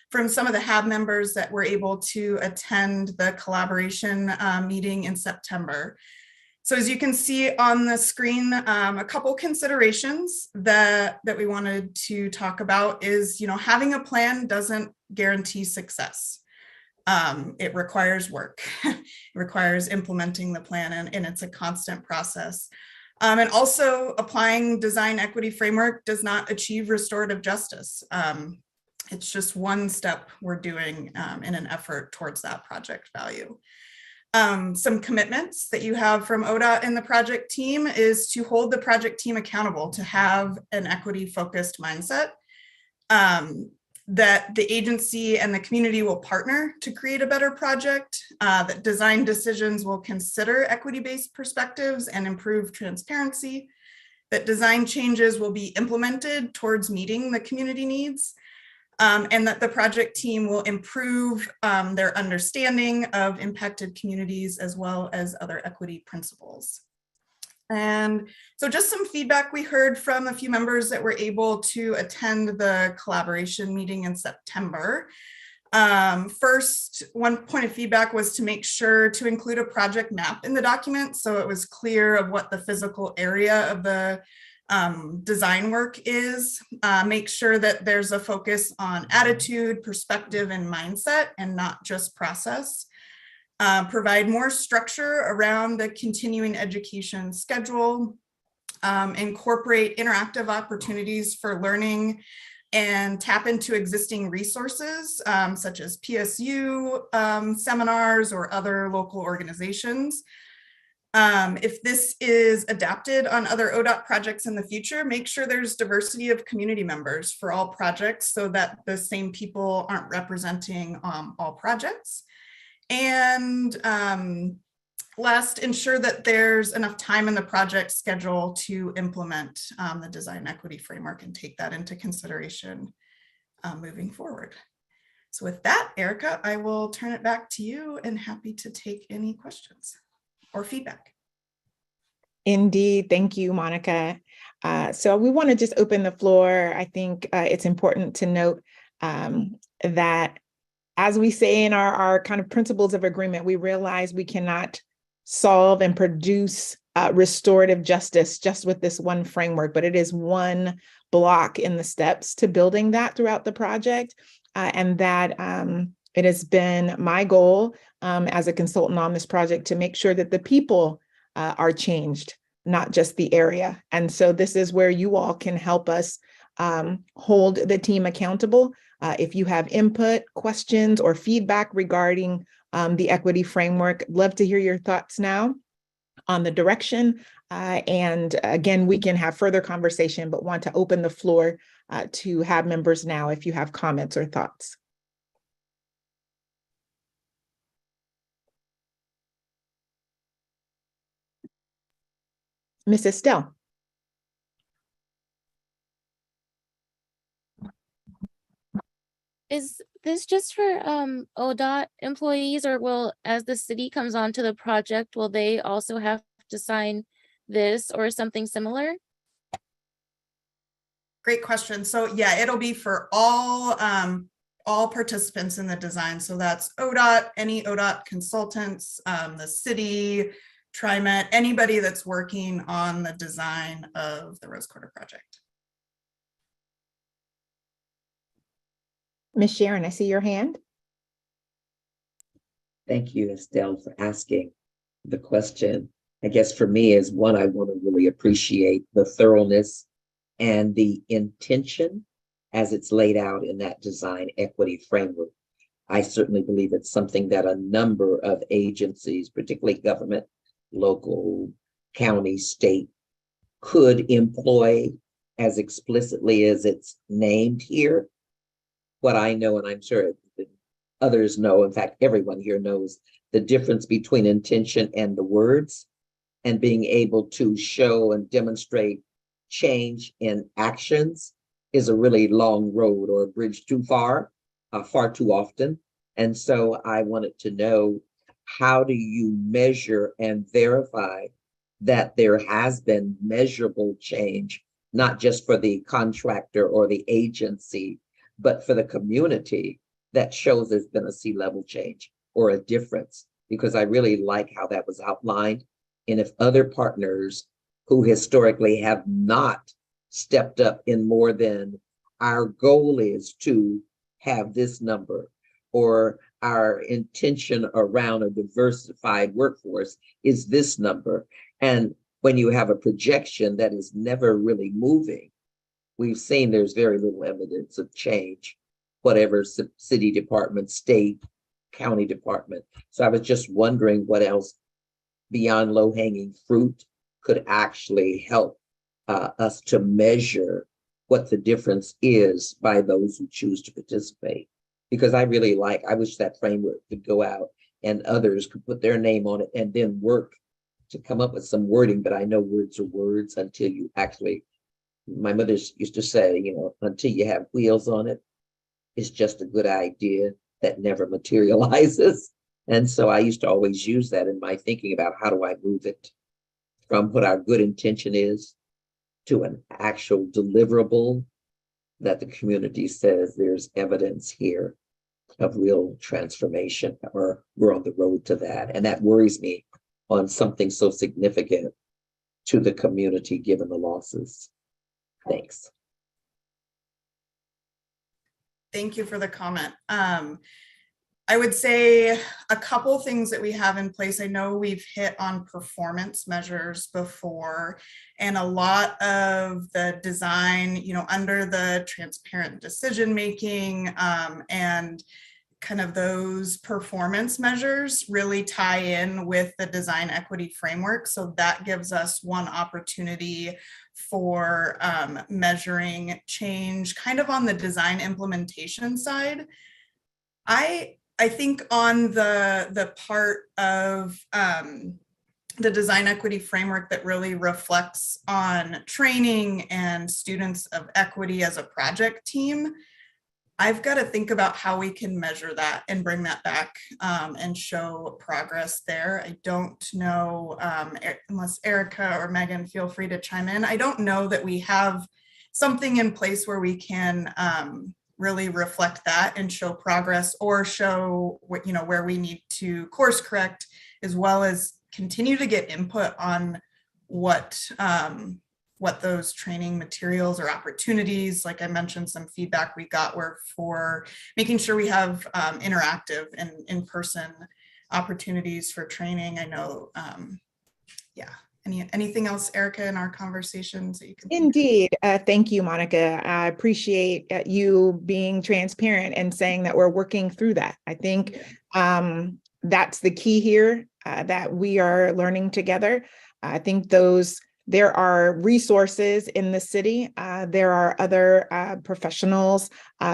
from some of the HAAB members that were able to attend the collaboration meeting in September. So as you can see on the screen, a couple considerations that we wanted to talk about is, having a plan doesn't guarantee success. It requires work. It requires implementing the plan, and it's a constant process. And also applying design equity framework does not achieve restorative justice. It's just one step we're doing in an effort towards that project value. Some commitments that you have from ODOT and the project team is to hold the project team accountable to have an equity focused mindset, that the agency and the community will partner to create a better project, that design decisions will consider equity-based perspectives and improve transparency, that design changes will be implemented towards meeting the community needs, and that the project team will improve their understanding of impacted communities as well as other equity principles. And so just some feedback we heard from a few members that were able to attend the collaboration meeting in September. First, one point of feedback was to make sure to include a project map in the document so it was clear of what the physical area of the design work is. Make sure that there's a focus on attitude, perspective, and mindset, and not just process. Provide more structure around the continuing education schedule. Incorporate interactive opportunities for learning and tap into existing resources such as PSU seminars or other local organizations. If this is adapted on other ODOT projects in the future, make sure there's diversity of community members for all projects so that the same people aren't representing all projects. And last, ensure that there's enough time in the project schedule to implement the design equity framework and take that into consideration moving forward. So with that, Erica, I will turn it back to you and happy to take any questions or feedback. Indeed. Thank you, Monica. So we want to just open the floor. I think it's important to note that as we say in our kind of principles of agreement, we realize we cannot solve and produce restorative justice just with this one framework, but it is one block in the steps to building that throughout the project. And that it has been my goal as a consultant on this project to make sure that the people are changed, not just the area. And so this is where you all can help us hold the team accountable. If you have input, questions, or feedback regarding the equity framework, love to hear your thoughts now on the direction. And again, we can have further conversation, but want to open the floor to HAAB members now if you have comments or thoughts. Ms. Estelle. Is this just for ODOT employees, or will, as the city comes onto the project, will they also have to sign this or something similar? Great question. So yeah, it'll be for all participants in the design. So that's ODOT, any ODOT consultants, the city, TriMet, anybody that's working on the design of the Rose Quarter project. Ms. Sharon, I see your hand. Thank you, Estelle, for asking the question. I guess for me is one, I want to really appreciate the thoroughness and the intention as it's laid out in that design equity framework. I certainly believe it's something that a number of agencies, particularly government, local, county, state, could employ as explicitly as it's named here. What I know, and I'm sure others know, in fact, everyone here knows the difference between intention and the words, and being able to show and demonstrate change in actions is a really long road or a bridge too far, far too often. And so I wanted to know, how do you measure and verify that there has been measurable change, not just for the contractor or the agency, but for the community, that shows there's been a sea-level change or a difference? Because I really like how that was outlined. And if other partners who historically have not stepped up in more than our goal is to have this number, or our intention around a diversified workforce is this number. And when you have a projection that is never really moving, we've seen there's very little evidence of change, whatever city department, state, county department. So I was just wondering what else beyond low-hanging fruit could actually help us to measure what the difference is by those who choose to participate. Because I wish that framework could go out and others could put their name on it and then work to come up with some wording. But I know words are words until you actually, my mother used to say, until you have wheels on it, it's just a good idea that never materializes. And so I used to always use that in my thinking about how do I move it from what our good intention is to an actual deliverable that the community says there's evidence here of real transformation, or we're on the road to that. And that worries me on something so significant to the community, given the losses. Thanks. Thank you for the comment. I would say a couple things that we have in place. I know we've hit on performance measures before, and a lot of the design, under the transparent decision making and kind of those performance measures really tie in with the design equity framework. So that gives us one opportunity for measuring change kind of on the design implementation side. I think on the part of the design equity framework that really reflects on training and students of equity as a project team, I've got to think about how we can measure that and bring that back and show progress there. I don't know, unless Erica or Megan feel free to chime in. I don't know that we have something in place where we can really reflect that and show progress, or show what, you know, where we need to course correct, as well as continue to get input on what those training materials or opportunities, like I mentioned, some feedback we got were for making sure we have interactive and in-person opportunities for training. I know, yeah. Anything else, Erica, in our conversations that you can? Indeed. Thank you, Monica. I appreciate you being transparent and saying that we're working through that. I think that's the key here, that we are learning together. I think there are resources in the city. There are other professionals,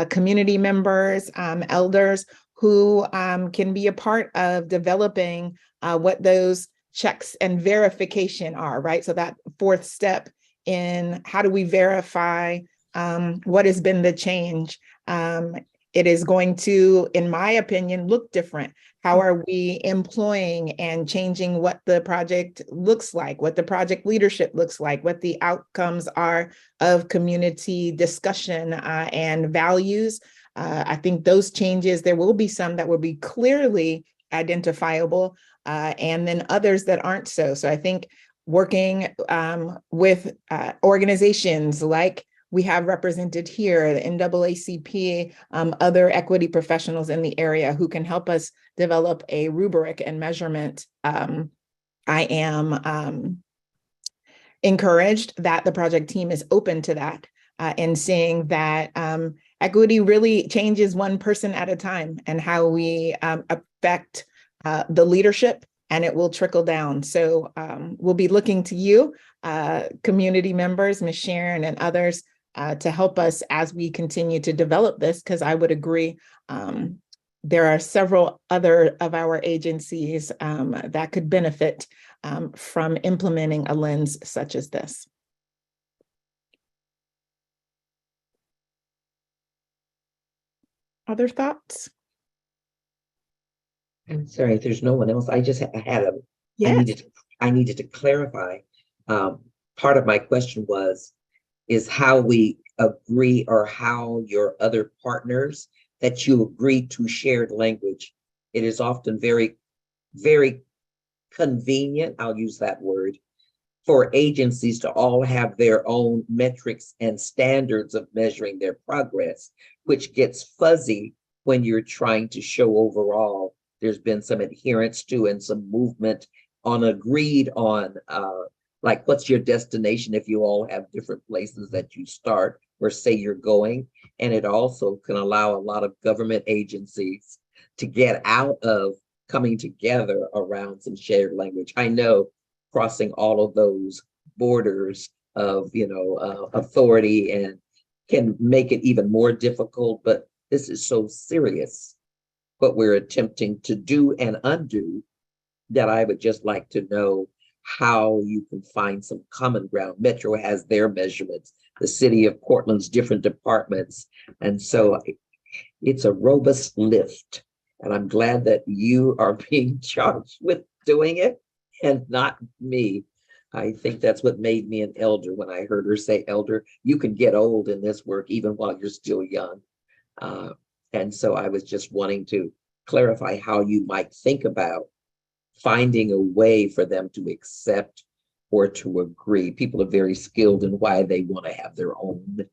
community members, elders who can be a part of developing what those checks and verification are, right? So that fourth step in how do we verify what has been the change? It is going to, in my opinion, look different. How are we employing and changing what the project looks like, what the project leadership looks like, what the outcomes are of community discussion and values? I think those changes, there will be some that will be clearly identifiable, and then others that aren't so. So I think working with organizations like we have represented here, the NAACP, other equity professionals in the area who can help us develop a rubric and measurement. I am encouraged that the project team is open to that and seeing that equity really changes one person at a time, and how we affect the leadership, and it will trickle down. So we'll be looking to you, community members, Ms. Sharon and others, to help us as we continue to develop this, because I would agree there are several other of our agencies that could benefit from implementing a lens such as this. Other thoughts? I'm sorry, if there's no one else, I just had a, Yes. I needed to clarify. Part of my question is how we agree, or how your other partners that you agree to shared language. It is often very, very convenient, I'll use that word, for agencies to all have their own metrics and standards of measuring their progress, which gets fuzzy when you're trying to show overall there's been some adherence to and some movement on agreed on, like what's your destination if you all have different places that you start or say you're going. And it also can allow a lot of government agencies to get out of coming together around some shared language. I know crossing all of those borders of, authority and can make it even more difficult, but this is so serious, what we're attempting to do and undo, that I would just like to know how you can find some common ground. Metro has their measurements, the city of Portland's different departments. And so it's a robust lift. And I'm glad that you are being charged with doing it and not me. I think that's what made me an elder. When I heard her say elder, you can get old in this work even while you're still young. And so I was just wanting to clarify how you might think about finding a way for them to accept or to agree. People are very skilled in why they want to have their own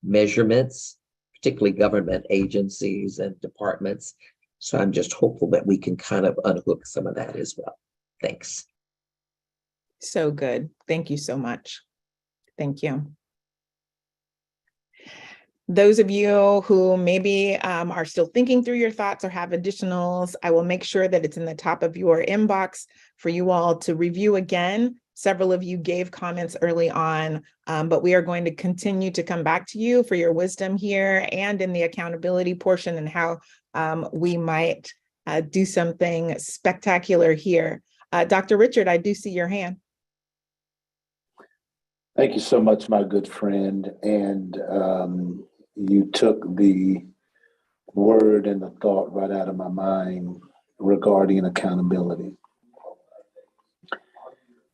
measurements, particularly government agencies and departments. So I'm just hopeful that we can kind of unhook some of that as well. Thanks. So good. Thank you so much. Thank you. Those of you who maybe are still thinking through your thoughts or have additionals, I will make sure that it's in the top of your inbox for you all to review again. Several of you gave comments early on, but we are going to continue to come back to you for your wisdom here and in the accountability portion and how we might do something spectacular here. Dr. Richard, I do see your hand. Thank you so much, my good friend. And you took the word and the thought right out of my mind regarding accountability.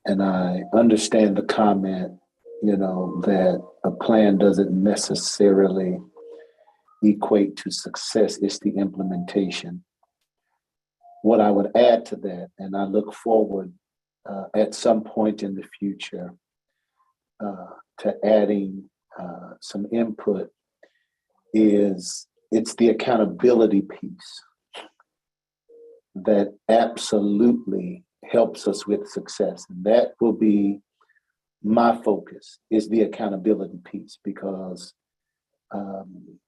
And I understand the comment, that a plan doesn't necessarily equate to success. It's the implementation. What I would add to that, and I look forward at some point in the future to adding some input, it's the accountability piece that absolutely helps us with success. And that will be my focus, is the accountability piece, because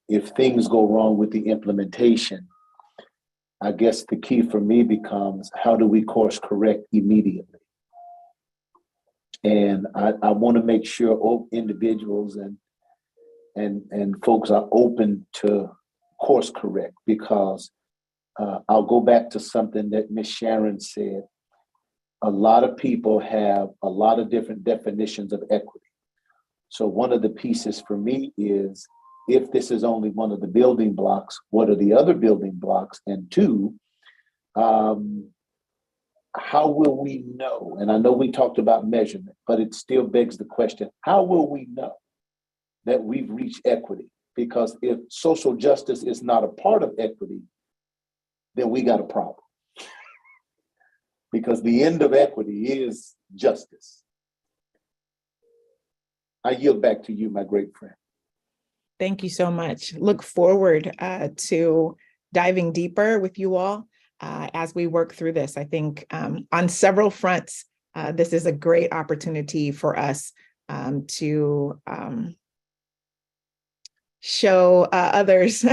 if things go wrong with the implementation, I guess the key for me becomes, how do we course correct immediately? And I want to make sure individuals and folks are open to course correct, because I'll go back to something that Ms. Sharon said. A lot of people have a lot of different definitions of equity. So one of the pieces for me is, if this is only one of the building blocks, what are the other building blocks? And two, how will we know? And I know we talked about measurement, but it still begs the question, how will we know that we've reached equity? Because if social justice is not a part of equity, then we got a problem. Because the end of equity is justice. I yield back to you, my great friend. Thank you so much. Look forward to diving deeper with you all as we work through this. I think on several fronts, this is a great opportunity for us to show others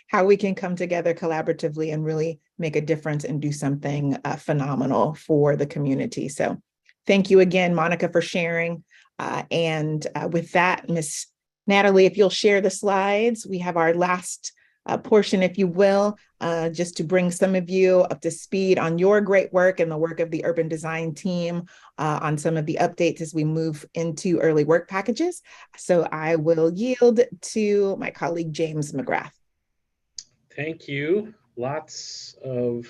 how we can come together collaboratively and really make a difference and do something phenomenal for the community. So thank you again, Monica, for sharing. And with that, Ms. Natalie, if you'll share the slides, we have our last portion, if you will, just to bring some of you up to speed on your great work and the work of the urban design team on some of the updates as we move into early work packages. So I will yield to my colleague, James McGrath. Thank you. Lots of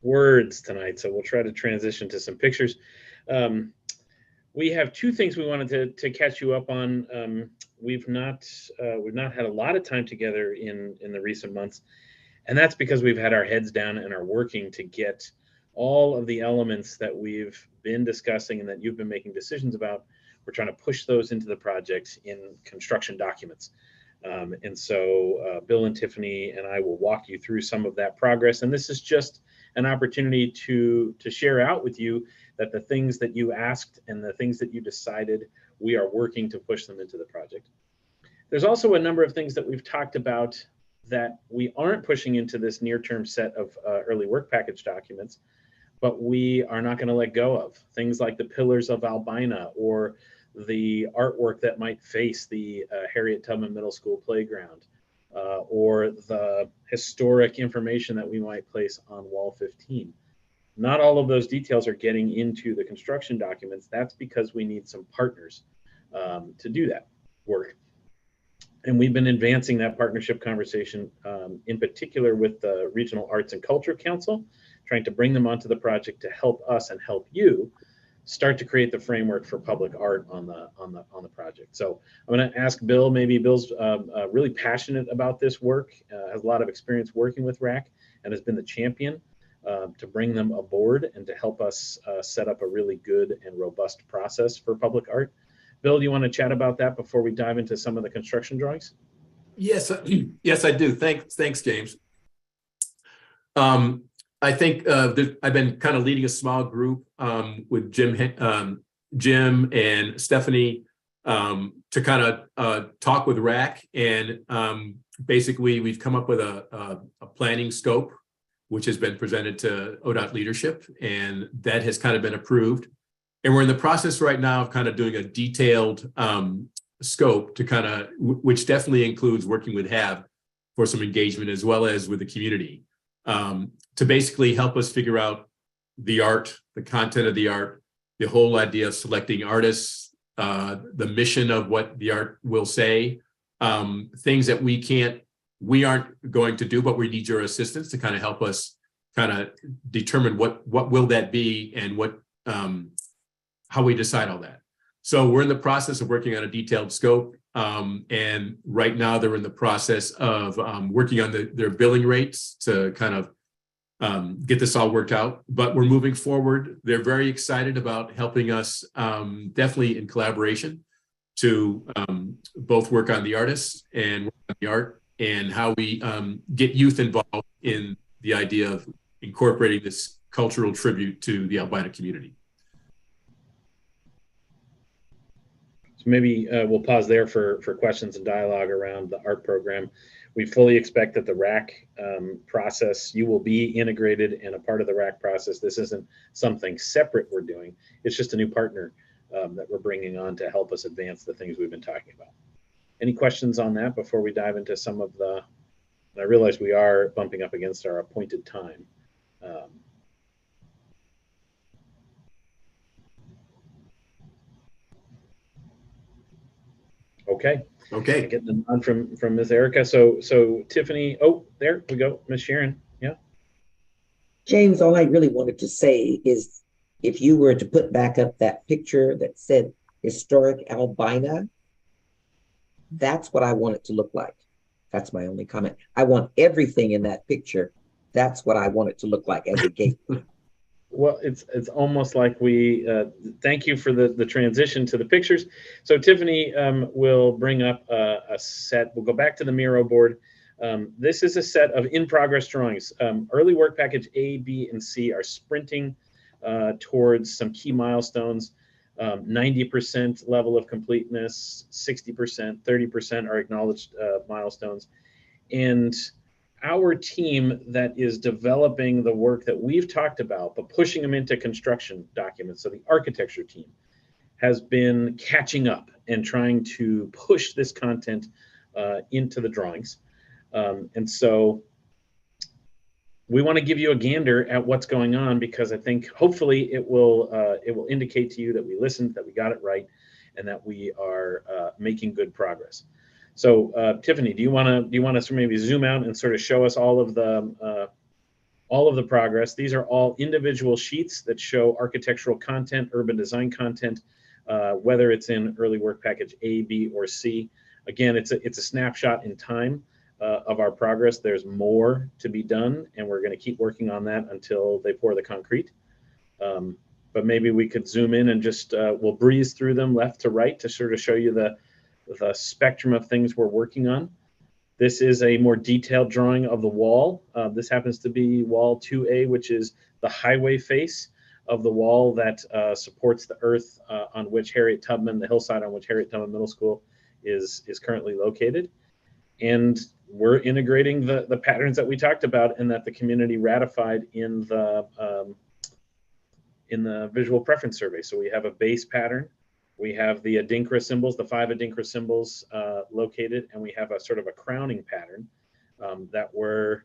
words tonight, so we'll try to transition to some pictures. We have two things we wanted to catch you up on. We've not had a lot of time together in the recent months, and that's because we've had our heads down and are working to get all of the elements that we've been discussing and that you've been making decisions about. We're trying to push those into the project in construction documents. And so Bill and Tiffany and I will walk you through some of that progress. And this is just an opportunity to share out with you that the things that you asked and the things that you decided, we are working to push them into the project. There's also a number of things that we've talked about that we aren't pushing into this near-term set of early work package documents, but we are not going to let go of. Things like the pillars of Albina, or the artwork that might face the Harriet Tubman Middle School playground, or the historic information that we might place on wall 15. Not all of those details are getting into the construction documents. That's because we need some partners to do that work. And we've been advancing that partnership conversation, in particular with the Regional Arts and Culture Council, trying to bring them onto the project to help us and help you start to create the framework for public art on the project. So I'm going to ask Bill. Maybe Bill's really passionate about this work, has a lot of experience working with RAC, and has been the champion to bring them aboard and to help us set up a really good and robust process for public art. Bill, do you want to chat about that before we dive into some of the construction drawings? Yes, yes, I do. Thanks, James. I think I've been kind of leading a small group with Jim and Stephanie to kind of talk with RAC, and basically we've come up with a planning scope, which has been presented to ODOT leadership, and that has kind of been approved. And we're in the process right now of kind of doing a detailed scope to kind of, which definitely includes working with HAAB for some engagement, as well as with the community, to basically help us figure out the art, the content of the art, the whole idea of selecting artists, the mission of what the art will say, things that we aren't going to do, but we need your assistance to kind of help us kind of determine what will that be, and what how we decide all that. So we're in the process of working on a detailed scope, and right now they're in the process of working on their billing rates to kind of get this all worked out. But we're moving forward. They're very excited about helping us, definitely in collaboration, to both work on the artists and work on the art, and how we get youth involved in the idea of incorporating this cultural tribute to the albino community. So maybe we'll pause there for questions and dialogue around the art program. We fully expect that the RAC process, you will be integrated and a part of the RAC process. This isn't something separate we're doing. It's just a new partner that we're bringing on to help us advance the things we've been talking about. Any questions on that before we dive into some of the, and I realize we are bumping up against our appointed time. Okay. Getting them on from Ms. Erica. So Tiffany, oh, there we go. Ms. Sharon, yeah. James, all I really wanted to say is, if you were to put back up that picture that said historic albina, that's what I want it to look like. That's my only comment. I want everything in that picture. That's what I want it to look like as a gate. Well, it's almost like we thank you for the transition to the pictures. So Tiffany will bring up a set. We'll go back to the Miro board. This is a set of in-progress drawings. Early work package A, B, and C are sprinting towards some key milestones. 90% level of completeness, 60%, 30% are acknowledged milestones. And our team that is developing the work that we've talked about, but pushing them into construction documents, so the architecture team, has been catching up and trying to push this content into the drawings. And so we want to give you a gander at what's going on, because I think hopefully it will indicate to you that we listened, that we got it right, and that we are making good progress. So Tiffany, do you want to maybe zoom out and sort of show us all of the progress? These are all individual sheets that show architectural content, urban design content, whether it's in early work package A, B, or C. Again, it's a snapshot in time of our progress. There's more to be done, and we're going to keep working on that until they pour the concrete. But maybe we could zoom in and just we'll breeze through them left to right to sort of show you the spectrum of things we're working on. This is a more detailed drawing of the wall. This happens to be wall 2A, which is the highway face of the wall that supports the earth on which Harriet Tubman, the hillside on which Harriet Tubman Middle School is currently located. And we're integrating the patterns that we talked about and that the community ratified in the visual preference survey. So we have a base pattern. We have the Adinkra symbols, the 5 Adinkra symbols located, and we have a sort of a crowning pattern that we're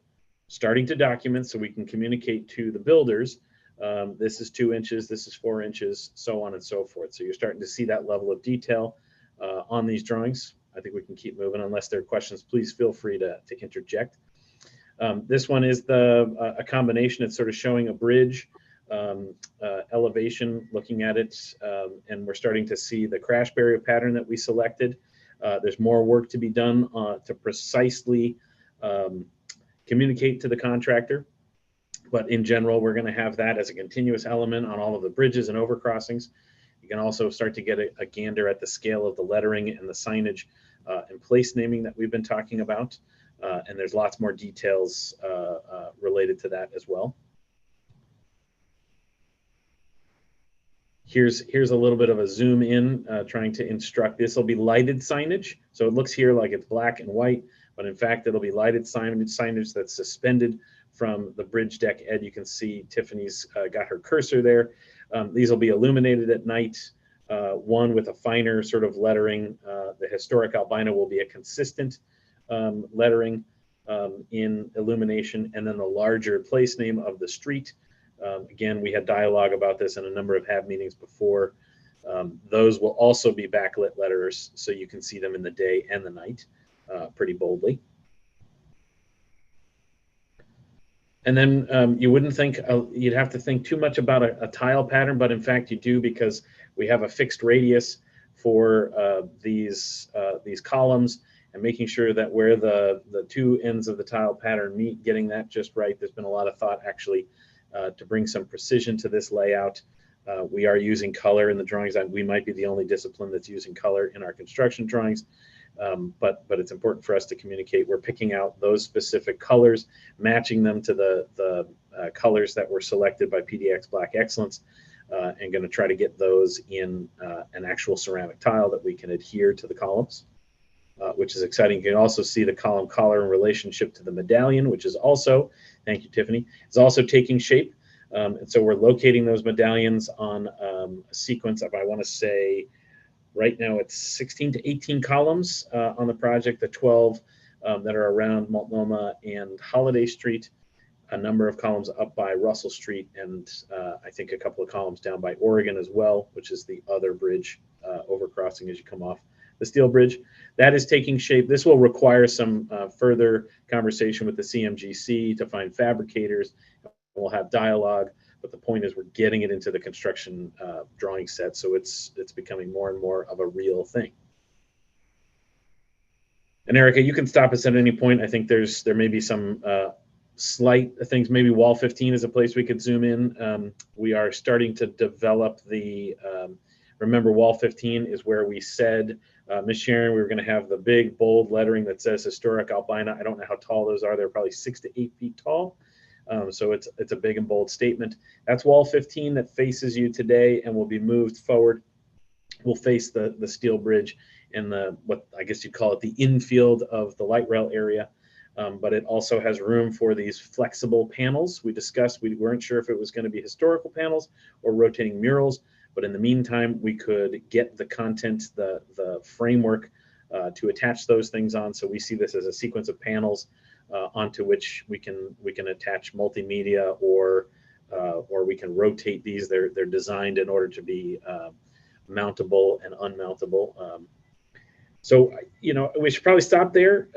starting to document so we can communicate to the builders. This is 2 inches, this is 4 inches, so on and so forth. So you're starting to see that level of detail on these drawings. I think we can keep moving. Unless there are questions, please feel free to interject. This one is a combination. It's sort of showing a bridge elevation, looking at it, and we're starting to see the crash barrier pattern that we selected. There's more work to be done to precisely communicate to the contractor, but in general, we're going to have that as a continuous element on all of the bridges and overcrossings. You can also start to get a gander at the scale of the lettering and the signage and place naming that we've been talking about, and there's lots more details related to that as well. Here's a little bit of a zoom in, trying to instruct. This will be lighted signage. So it looks here like it's black and white, but in fact, it'll be lighted signage that's suspended from the bridge deck. Ed, you can see Tiffany's got her cursor there. These will be illuminated at night. One with a finer sort of lettering. The historic albino will be a consistent lettering in illumination, and then the larger place name of the street. Again, we had dialogue about this in a number of HAAB meetings before. Those will also be backlit letters, so you can see them in the day and the night pretty boldly. And then you wouldn't think, you'd have to think too much about a tile pattern, but in fact you do, because we have a fixed radius for these columns, and making sure that where the two ends of the tile pattern meet, getting that just right. There's been a lot of thought actually to bring some precision to this layout. We are using color in the drawings. We might be the only discipline that's using color in our construction drawings, but it's important for us to communicate. We're picking out those specific colors, matching them to the colors that were selected by PDX Black Excellence, and going to try to get those in an actual ceramic tile that we can adhere to the columns. Which is exciting. You can also see the column collar in relationship to the medallion, which is also, thank you, Tiffany, is also taking shape. And so we're locating those medallions on a sequence of, I want to say, right now it's 16 to 18 columns on the project, the 12 that are around Multnomah and Holiday Street, a number of columns up by Russell Street, and I think a couple of columns down by Oregon as well, which is the other bridge overcrossing as you come off the steel bridge. That is taking shape. This will require some further conversation with the CMGC to find fabricators. We'll have dialogue, but the point is we're getting it into the construction drawing set, so it's becoming more and more of a real thing. And Erica, you can stop us at any point. I think there may be some slight things. Maybe wall 15 is a place we could zoom in. We are starting to develop the, remember wall 15 is where we said, Ms. Sharon, we were going to have the big bold lettering that says historic albino. I don't know how tall those are. They're probably 6 to 8 feet tall. So it's a big and bold statement. That's wall 15 that faces you today and will be moved forward. We'll face the steel bridge in the, what I guess you'd call it, the infield of the light rail area. But it also has room for these flexible panels. We discussed, we weren't sure if it was going to be historical panels or rotating murals. But in the meantime, we could get the content, the framework to attach those things on. So we see this as a sequence of panels onto which we can attach multimedia, or we can rotate these. They're designed in order to be mountable and unmountable. So we should probably stop there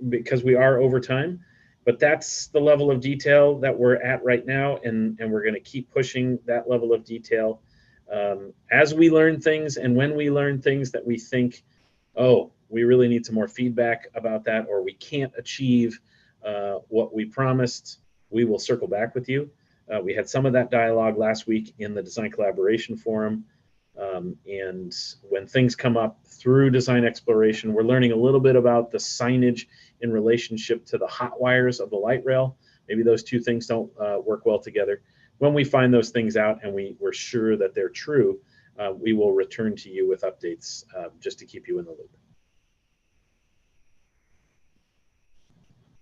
because we are over time. But that's the level of detail that we're at right now, and we're going to keep pushing that level of detail. As we learn things, and when we learn things that we think, oh, we really need some more feedback about that, or we can't achieve what we promised, we will circle back with you. We had some of that dialogue last week in the Design Collaboration Forum. And when things come up through design exploration, we're learning a little bit about the signage in relationship to the hot wires of the light rail. Maybe those two things don't work well together. When we find those things out and we're sure that they're true, we will return to you with updates just to keep you in the loop.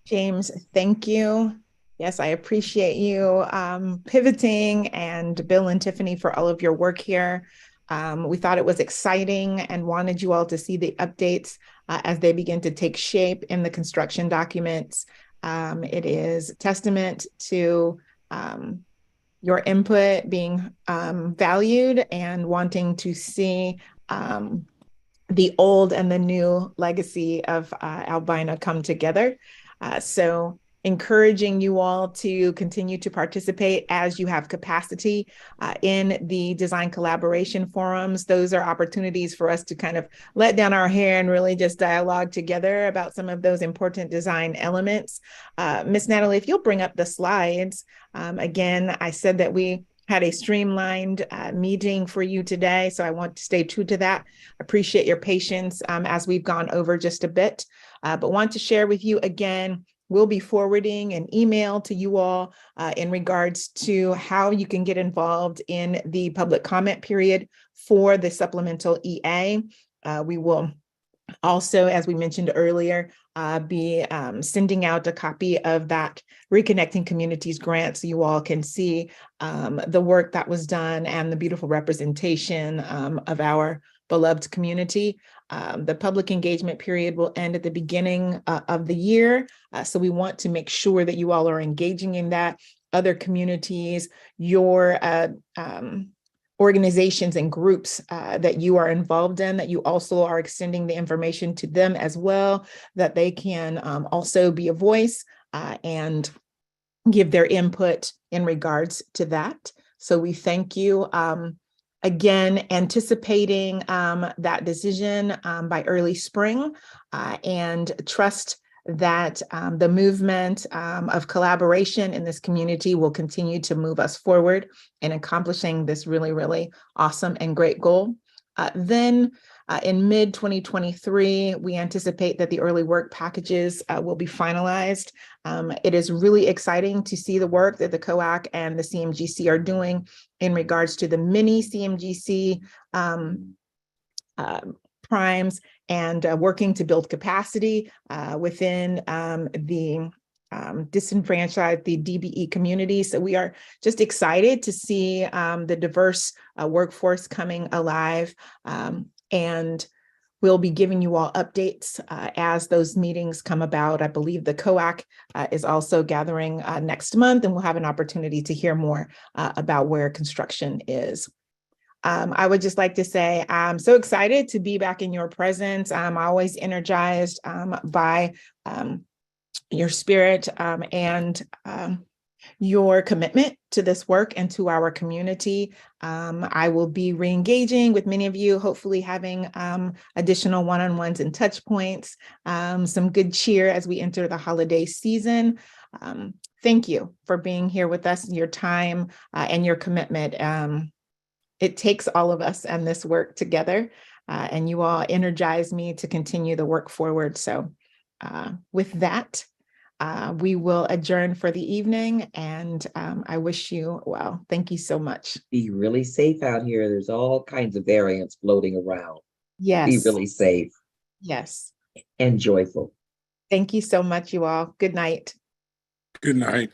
James, thank you. Yes, I appreciate you pivoting, and Bill and Tiffany for all of your work here. We thought it was exciting and wanted you all to see the updates as they begin to take shape in the construction documents. It is a testament to your input being valued and wanting to see the old and the new legacy of albino come together. So encouraging you all to continue to participate as you have capacity in the design collaboration forums. Those are opportunities for us to kind of let down our hair and really just dialogue together about some of those important design elements. Miss Natalie, if you'll bring up the slides. Again, I said that we had a streamlined meeting for you today, so I want to stay true to that. Appreciate your patience as we've gone over just a bit, but want to share with you again we'll be forwarding an email to you all in regards to how you can get involved in the public comment period for the supplemental EA. We will also, as we mentioned earlier, be sending out a copy of that Reconnecting Communities grant so you all can see the work that was done and the beautiful representation of our beloved community. The public engagement period will end at the beginning of the year. So we want to make sure that you all are engaging in that. Other communities, your organizations and groups that you are involved in, that you also are extending the information to them as well, that they can also be a voice and give their input in regards to that. So we thank you. Again, anticipating that decision by early spring and trust that the movement of collaboration in this community will continue to move us forward in accomplishing this really, really awesome and great goal. Then in mid-2023, we anticipate that the early work packages will be finalized. It is really exciting to see the work that the COAC and the CMGC are doing in regards to the mini CMGC primes and working to build capacity within the disenfranchised, the DBE community. So we are just excited to see the diverse workforce coming alive, and we'll be giving you all updates as those meetings come about. I believe the COAC is also gathering next month, and we'll have an opportunity to hear more about where construction is. I would just like to say I'm so excited to be back in your presence. I'm always energized by your spirit and your commitment to this work and to our community. I will be re-engaging with many of you, hopefully having additional one-on-ones and touch points, some good cheer as we enter the holiday season. Thank you for being here with us, your time and your commitment. It takes all of us and this work together, and you all energize me to continue the work forward. So with that, we will adjourn for the evening, and I wish you well. Thank you so much. Be really safe out here. There's all kinds of variants floating around. Yes. Be really safe. Yes. And joyful. Thank you so much, you all. Good night. Good night.